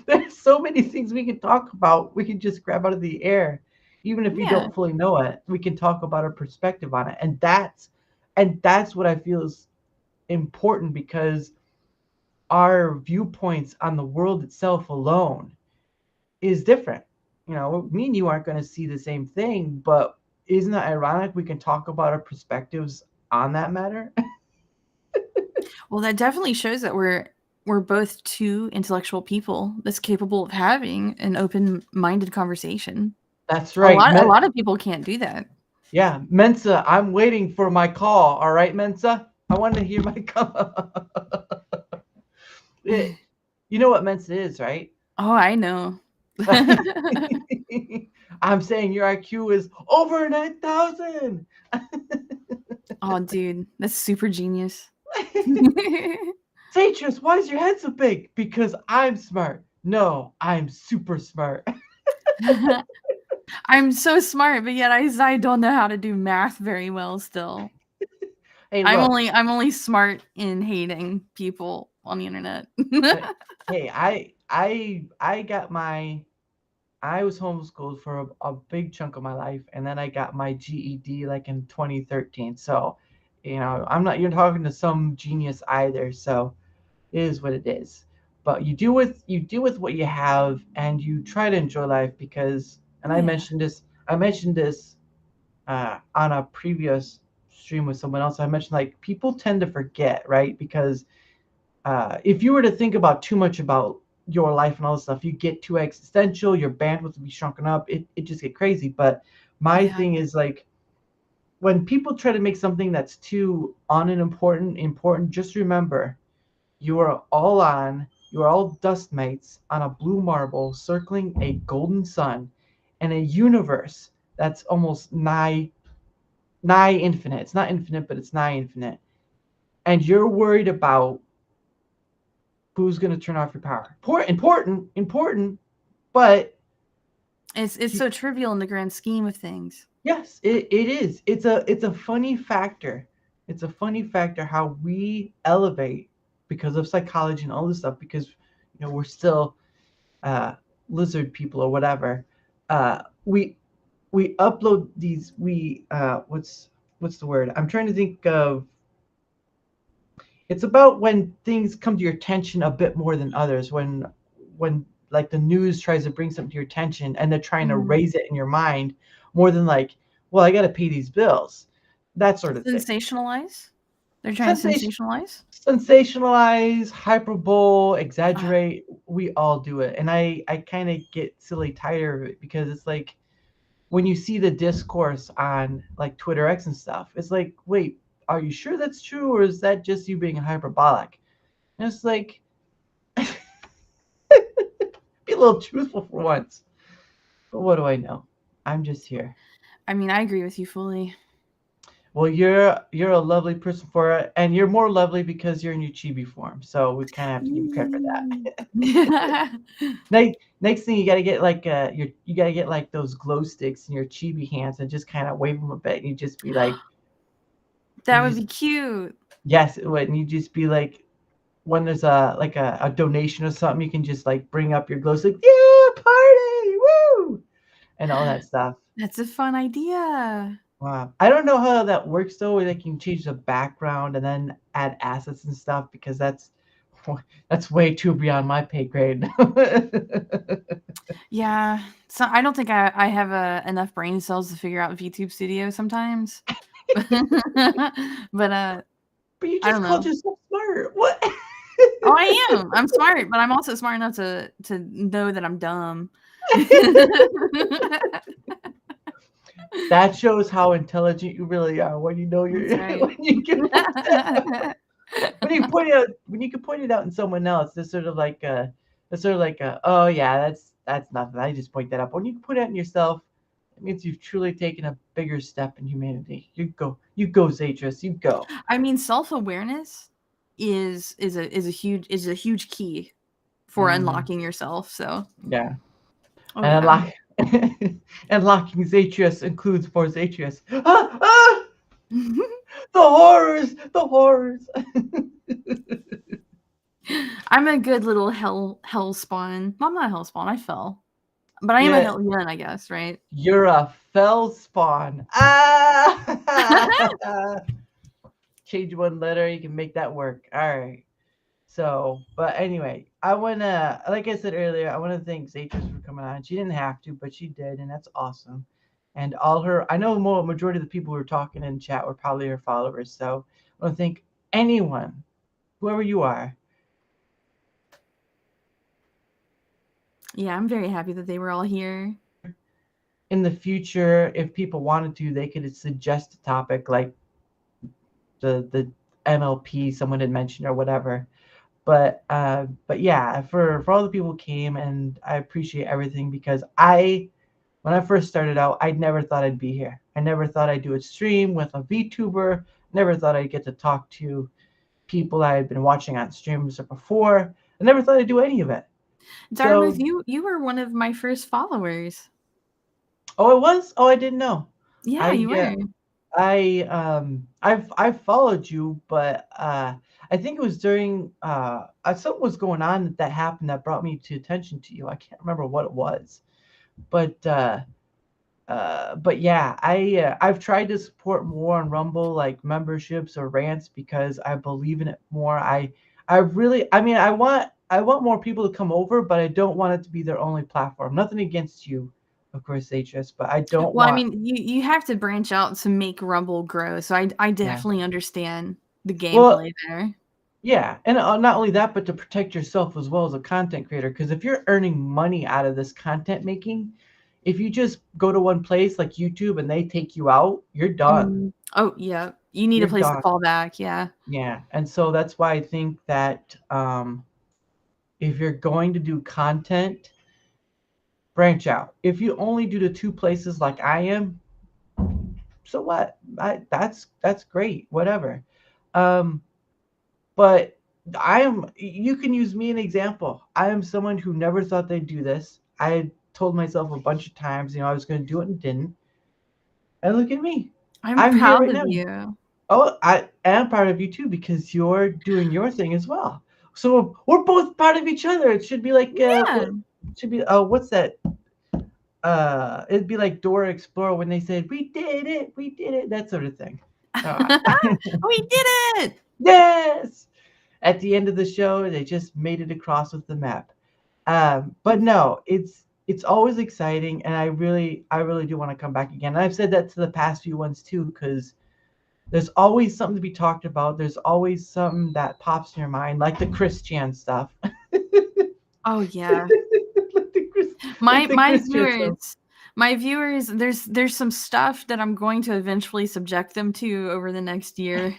there's so many things we can talk about. We can just grab out of the air. Even if you don't fully know it, we can talk about our perspective on it. And that's what I feel is important because our viewpoints on the world itself alone is different. You know, me and you aren't going to see the same thing, but isn't that ironic? We can talk about our perspectives on that matter. Well, that definitely shows that we're both two intellectual people that's capable of having an open-minded conversation. That's right. A lot of people can't do that. Yeah, Mensa, I'm waiting for my call. All right, Mensa, I want to hear my call. You know what Mensa is, right? Oh, I know. I'm saying your IQ is over 9,000. Oh, dude, that's super genius. Zaytris, why is your head so big? Because I'm smart. No, I'm super smart. I'm so smart, but yet I don't know how to do math very well still. Hey, look, I'm only smart in hating people on the internet. Hey, I was homeschooled for a big chunk of my life, and then I got my GED like in 2013. So, you know, you're talking to some genius either. So, it is what it is. But you do with what you have, and you try to enjoy life because. And I mentioned this on a previous stream with someone else. I mentioned like people tend to forget, right? Because if you were to think about too much about your life and all this stuff, you get too existential, your bandwidth would be shrunken up, it just get crazy. But my thing is like when people try to make something that's too important, just remember you are all dust mites on a blue marble circling a golden sun in a universe that's almost nigh infinite. It's not infinite, but it's nigh infinite. And you're worried about who's going to turn off your power. Important, but It's so trivial in the grand scheme of things. Yes, it is. It's a funny factor. It's a funny factor how we elevate because of psychology and all this stuff, because we're still uh, lizard people or whatever. We upload these. What's the word? I'm trying to think of. It's about when things come to your attention a bit more than others. When like the news tries to bring something to your attention and they're trying to raise it in your mind more than like, well, I got to pay these bills, that sort of thing. Sensationalize. They're trying to sensationalize. Sensationalize, hyperbole, exaggerate. We all do it, and I kind of get silly tired of it, because it's like when you see the discourse on like Twitter X and stuff, it's like, wait, are you sure that's true, or is that just you being hyperbolic? And it's like, be a little truthful for once. But what do I know? I'm just here. I mean, I agree with you fully. Well, you're a lovely person for it, and you're more lovely because you're in your chibi form. So we kind of have to give you credit for that. Next thing, you gotta get like you gotta get like those glow sticks in your chibi hands and just kind of wave them a bit, and you just be like, that would be cute. Yes, it would. And you just be like, when there's a donation or something, you can just like bring up your glow stick, yeah, party, woo, and all that stuff. That's a fun idea. Wow. I don't know how that works though, where they can change the background and then add assets and stuff, because that's way too beyond my pay grade. Yeah. So I don't think I have enough brain cells to figure out VTube Studio sometimes. But you just called yourself smart. What? Oh, I am. I'm smart, but I'm also smart enough to know that I'm dumb. That shows how intelligent you really are when you know you're right. when you can point it out in someone else. It's sort of like oh yeah, that's nothing. I just point that out. When you can put it out in yourself, it means you've truly taken a bigger step in humanity. You go, Zaytris, you go. I mean, self-awareness is a huge key for unlocking yourself. So yeah, and unlocking Zaytris includes more Zaytris. The horrors. I'm a good little hell spawn. Well, I'm not a hell spawn. I fell, but I am a hellion, I guess, right? You're a fell spawn. Change one letter, you can make that work. All right. So, but anyway, I want to, like I said earlier, I want to thank Zaytris for coming on. She didn't have to, but she did, and that's awesome. And I know majority of the people who were talking in chat were probably her followers. So I want to thank anyone, whoever you are. Yeah, I'm very happy that they were all here. In the future, if people wanted to, they could suggest a topic like the MLP someone had mentioned or whatever. But yeah, for all the people who came, and I appreciate everything, because when I first started out, I never thought I'd be here. I never thought I'd do a stream with a VTuber. Never thought I'd get to talk to people I had been watching on streams before. I never thought I'd do any of it. Daramouthe, you were one of my first followers. Oh, it was? Oh, I didn't know. Yeah, you were. I've followed you, but I think it was during something was going on that happened that brought me to attention to you. I can't remember what it was, but yeah, I've tried to support more on Rumble, like memberships or rants, because I believe in it more. I want more people to come over, but I don't want it to be their only platform. Nothing against you, of course, Zaytris, but I don't want... I mean, you have to branch out to make Rumble grow, so I definitely understand the gameplay there. Yeah, and not only that, but to protect yourself as well as a content creator, because if you're earning money out of this content making, if you just go to one place like YouTube and they take you out, you're done. Oh, yeah. You need a place to fall back, yeah. Yeah, and so that's why I think that if you're going to do content, branch out. If you only do the two places like I am, so what? That's great, whatever. But you can use me an example. I am someone who never thought they'd do this. I told myself a bunch of times, I was going to do it and didn't. And look at me. I'm I'm here proud right of now. you. Oh, I am proud of you too because you're doing your thing as well. So we're both proud of each other. It should be like Yeah. should be what's that? It'd be like Dora Explorer when they said we did it, that sort of thing. Uh, We did it. yes. At the end of the show, they just made it across with the map. But no, it's always exciting, and I really do want to come back again. And I've said that to the past few ones too, because there's always something to be talked about. There's always something that pops in your mind, like the Christian stuff. Oh yeah. like the Chris, My like the my Christian stuff. viewers, my viewers, there's some stuff that I'm going to eventually subject them to over the next year.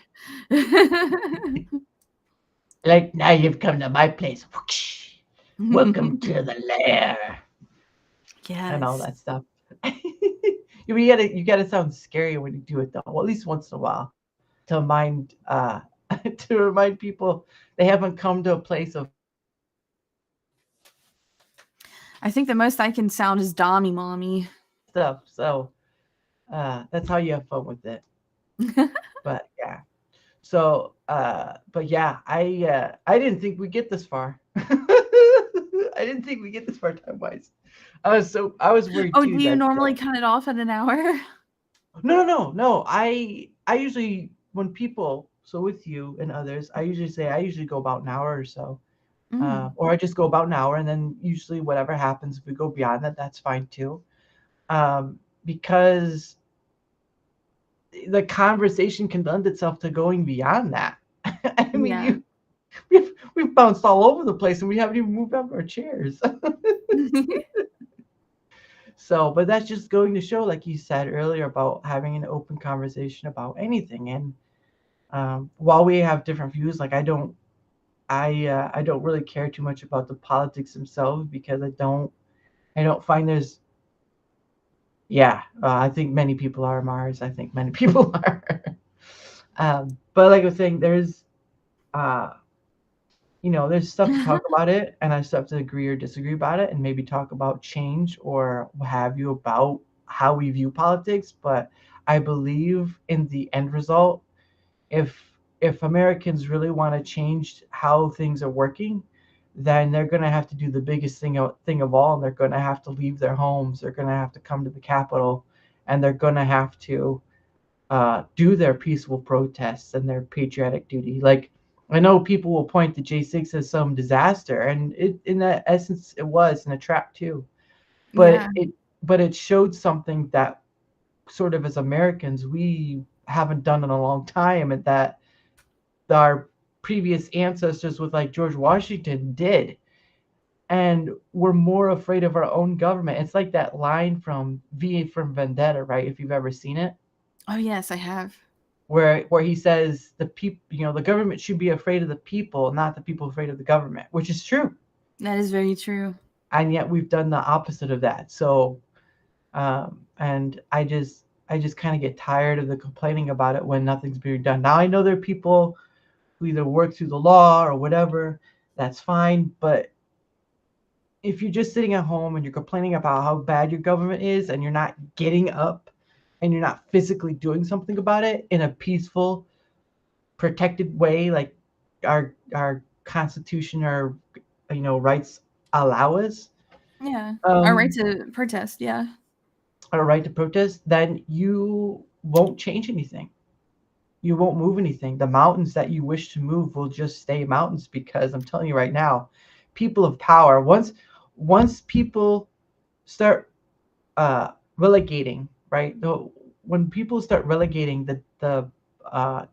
Like now you've come to my place. Whoosh. Welcome to the lair, and all Yes. that stuff. You gotta sound scary when you do it though. Well, at least once in a while, to remind to remind people they haven't come to a place of I think the most I can sound is Dommy Mommy. stuff. So that's how you have fun with it. But yeah. So but yeah, I didn't think we'd get this far. I didn't think we'd get this far time wise. I was worried Oh, do too you that normally cut it off at an hour? no. I usually when people so with you and others, I usually go about an hour or so. Mm, Or I just go about an hour, and then usually whatever happens, if we go beyond that, that's fine too. Because the conversation can lend itself to going beyond that. I mean, yeah. we've bounced all over the place, and we haven't even moved out of our chairs. So, but that's just going to show, like you said earlier, about having an open conversation about anything. And while we have different views, like I don't really care too much about the politics themselves because I don't find there's yeah. I think many people are Mars. I think many people are. But like I was saying, uh, there's stuff to talk about it, and I still have to agree or disagree about it, and maybe talk about change or what have you about how we view politics. But I believe in the end result, if if Americans really want to change how things are working, then they're going to have to do the biggest thing of all, and they're going to have to leave their homes. They're going to have to come to the Capitol, and they're going to have to do their peaceful protests and their patriotic duty. Like I know people will point to J6 as some disaster, and in that essence, it was in a trap too. Yeah. But it showed something that sort of as Americans we haven't done in a long time, and that our previous ancestors with like George Washington did. And we're more afraid of our own government. It's like that line from V from Vendetta, right? If you've ever seen it, Oh, yes, I have. where he says the people, the government should be afraid of the people, not the people afraid of the government, which is true. That is very true. And yet we've done the opposite of that. So, and I just kind of get tired of the complaining about it when nothing's being done. Now I know there are people who either work through the law or whatever. That's fine, but if you're just sitting at home and you're complaining about how bad your government is and you're not getting up and you're not physically doing something about it in a peaceful, protected way, like our Constitution or rights allow us, Yeah. Our right um, to protest. Yeah. our right to protest, then you won't change anything. You won't move anything. The mountains that you wish to move will just stay mountains because I'm telling you right now, people of power, once people start relegating, right? When people start relegating the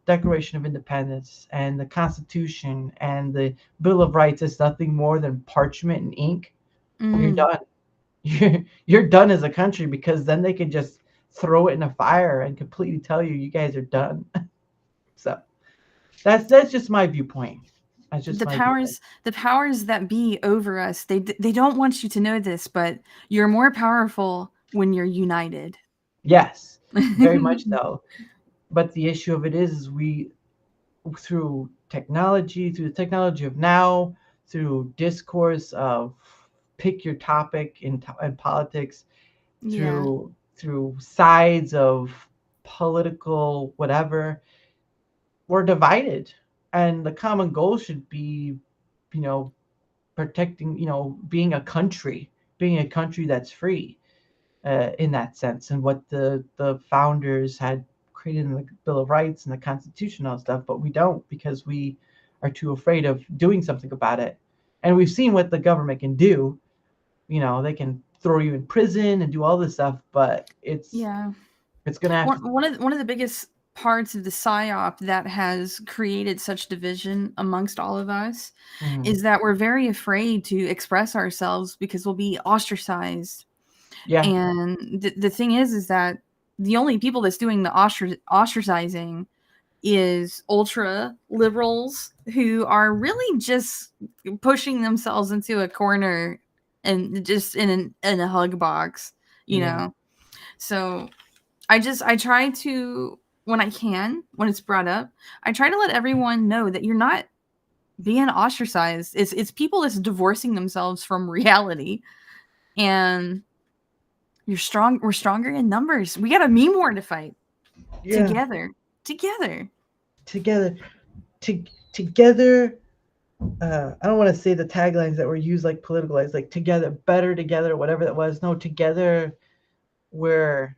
Declaration of Independence and the Constitution and the Bill of Rights as nothing more than parchment and ink, you're Mm. done. You're done as a country because then they can just throw it in a fire and completely tell you guys are done. So that's just my viewpoint. That's just The my viewpoint. powers that be over us, they don't want you to know this, but you're more powerful when you're united. Yes, very much so. But the issue of it is we through the technology of now, through discourse of pick your topic in politics Yeah. through sides of political whatever. We're divided, and the common goal should be, you know, protecting, being a country that's free, in that sense, and what the founders had created in the Bill of Rights and the Constitution and all stuff. But we don't, because we are too afraid of doing something about it. And we've seen what the government can do. They can throw you in prison and do all this stuff, but Yeah. it's gonna have to. One of the biggest parts of the psyop that has created such division amongst all of us is that we're very afraid to express ourselves because we'll be ostracized. Yeah. And the thing is that the only people that's doing the ostracizing is ultra liberals who are really just pushing themselves into a corner and just in a hug box, you know. So I try to, when I can, when it's brought up, I try to let everyone know that you're not being ostracized. It's people that's divorcing themselves from reality, and you're strong. We're stronger in numbers. We got a meme war to fight together. Together. I don't want to say the taglines that were used like politicalized, like together, better together, whatever that was. No, together, we're,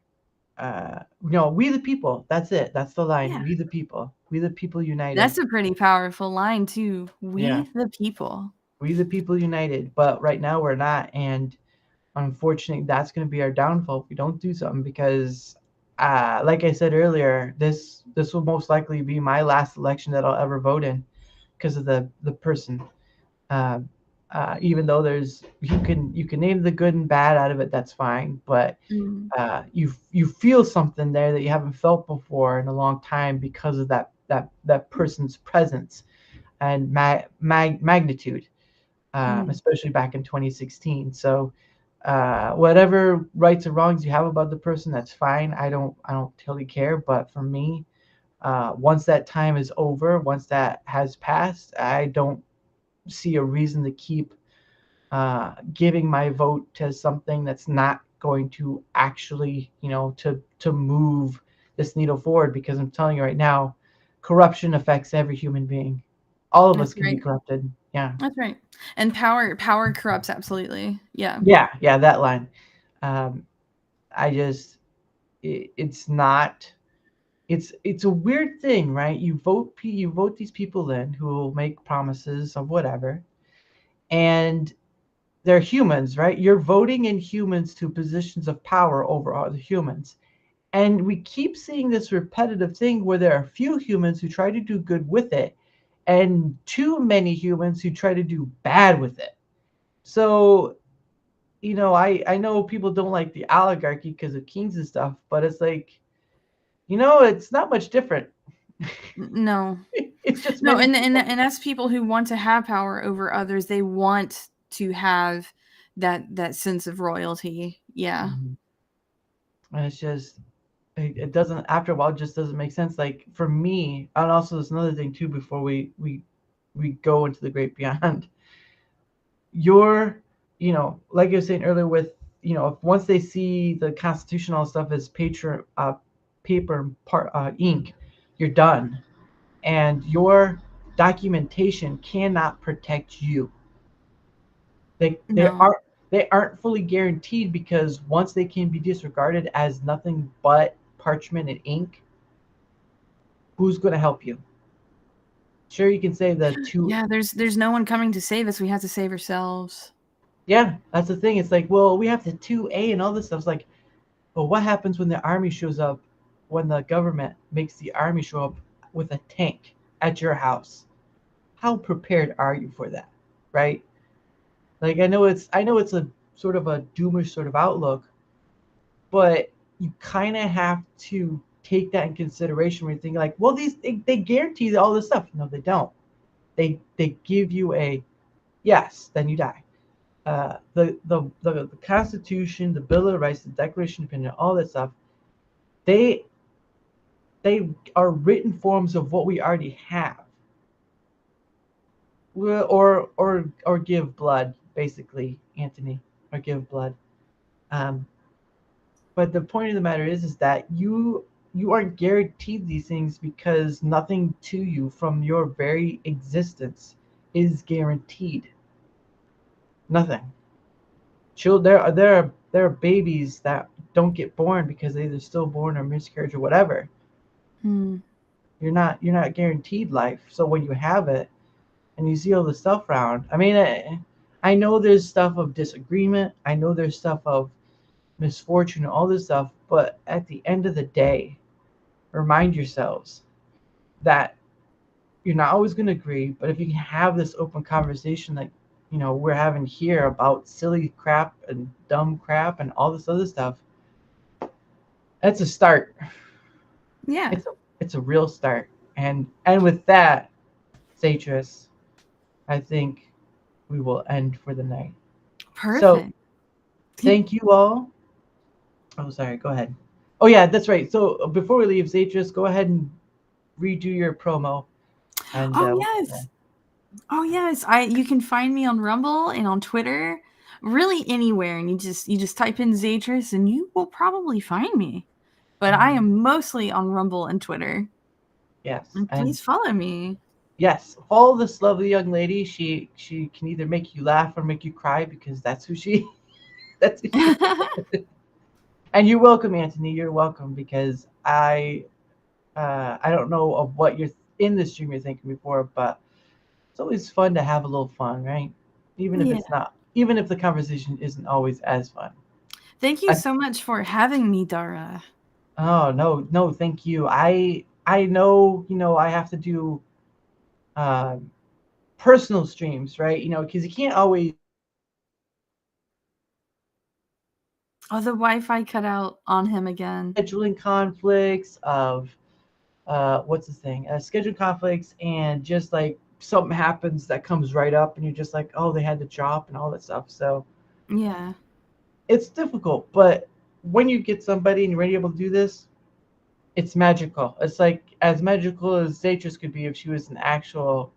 we the people. That's it. That's the line. Yeah. We the people. We the people united. That's a pretty powerful line too. We the people. We the people united. But right now we're not, and unfortunately, that's going to be our downfall if we don't do something. Because, like I said earlier, this will most likely be my last election that I'll ever vote in, because of the person. Even though you can name the good and bad out of it, that's fine. But you feel something there that you haven't felt before in a long time because of that person's presence and magnitude, especially back in 2016. So whatever rights or wrongs you have about the person, that's fine. I don't totally care. But for me, once that time is over, once that has passed, I don't see a reason to keep giving my vote to something that's not going to actually, to move this needle forward. Because I'm telling you right now, corruption affects every human being. All of us can be corrupted. Yeah. That's right. And power corrupts, absolutely. Yeah. Yeah, that line. It's not. It's a weird thing, right? You vote these people in who will make promises of whatever, and they're humans, right? You're voting in humans to positions of power over other humans. And we keep seeing this repetitive thing where there are few humans who try to do good with it, and too many humans who try to do bad with it. So, I know people don't like the oligarchy because of kings and stuff, but it's like, it's not much different. No. It's just no, and that's people who want to have power over others. They want to have that sense of royalty. Yeah. And it's just, it doesn't, after a while, it just doesn't make sense. Like for me, and also there's another thing too before we go into the great beyond. Like I was saying earlier, with if once they see the constitutional stuff as paper ink, you're done, and your documentation cannot protect you. They aren't fully guaranteed, because once they can be disregarded as nothing but parchment and ink, who's going to help you? Sure, you can say there's no one coming to save us. We have to save ourselves. Yeah, that's the thing. It's like, well, we have the 2A and all this stuff. It's like, well, what happens when the army shows up, when the government makes the army show up with a tank at your house? How prepared are you for that, right? Like, I know it's a sort of a doomish sort of outlook, but you kind of have to take that in consideration when you think like, well, they guarantee all this stuff. No, they don't. They give you a yes, then you die. The Constitution, the Bill of Rights, the Declaration of Independence, all that stuff, they are written forms of what we already have. Or give blood. basically, Anthony, or give blood. But the point of the matter is that you aren't guaranteed these things because nothing to you from your very existence is guaranteed. Nothing. There are babies that don't get born because they're either stillborn or miscarriage or whatever. You're not guaranteed life. So when you have it and you see all the stuff around, I mean, I know there's stuff of disagreement. I know there's stuff of misfortune and all this stuff, but at the end of the day, remind yourselves that you're not always going to agree, but if you can have this open conversation like we're having here about silly crap and dumb crap and all this other stuff, that's a start. Yeah, it's a real start. And with that, Zaytris, I think we will end for the night. Perfect. So thank you all. Oh, sorry, go ahead. Oh yeah, that's right. So before we leave, Zaytris, go ahead and redo your promo. And yes. Oh yes, you can find me on Rumble and on Twitter, really anywhere, and you just type in Zaytris and you will probably find me. But I am mostly on Rumble and Twitter. Yes, and please follow me. Yes, follow this lovely young lady. She can either make you laugh or make you cry because that's who she. That's who she And you're welcome, Anthony. You're welcome because I don't know of what you're in the stream you're thinking before, but it's always fun to have a little fun, right? Even if it's not, even if the conversation isn't always as fun. Thank you so much for having me, Dara. Oh no, thank you. I know, I have to do personal streams, right? Because you can't always. Oh, the Wi-Fi cut out on him again. Scheduling conflicts of what's the thing? Scheduling conflicts and just like something happens that comes right up and you're just like, oh, they had to drop and all that stuff. So yeah, it's difficult, but when you get somebody and you're able to do this, it's magical. It's like as magical as Zaytris could be if she was an actual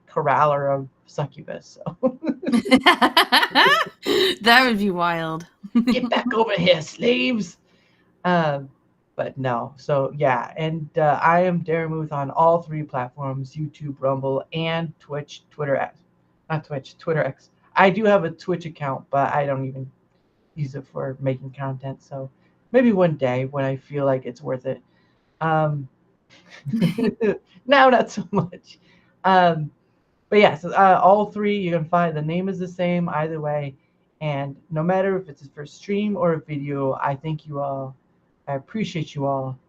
corraler of succubus. So. That would be wild. Get back over here, slaves. But no. So yeah, and I am Daramouthe on all 3 platforms: YouTube, Rumble, and Twitch, Twitter X. Not Twitch, Twitter X. I do have a Twitch account, but I don't even use it for making content. So maybe one day when I feel like it's worth it. Now not so much. But yeah, so all 3 you can find. The name is the same either way. And no matter if it's for stream or a video, I thank you all. I appreciate you all.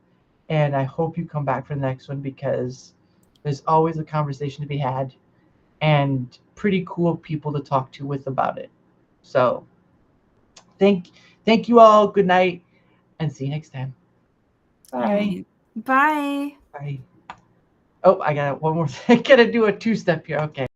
And I hope you come back for the next one because there's always a conversation to be had and pretty cool people to talk to with about it. So thank you all. Good night and see you next time. Bye. Bye. Bye. Oh, I got one more thing. I gotta do a 2-step here. Okay.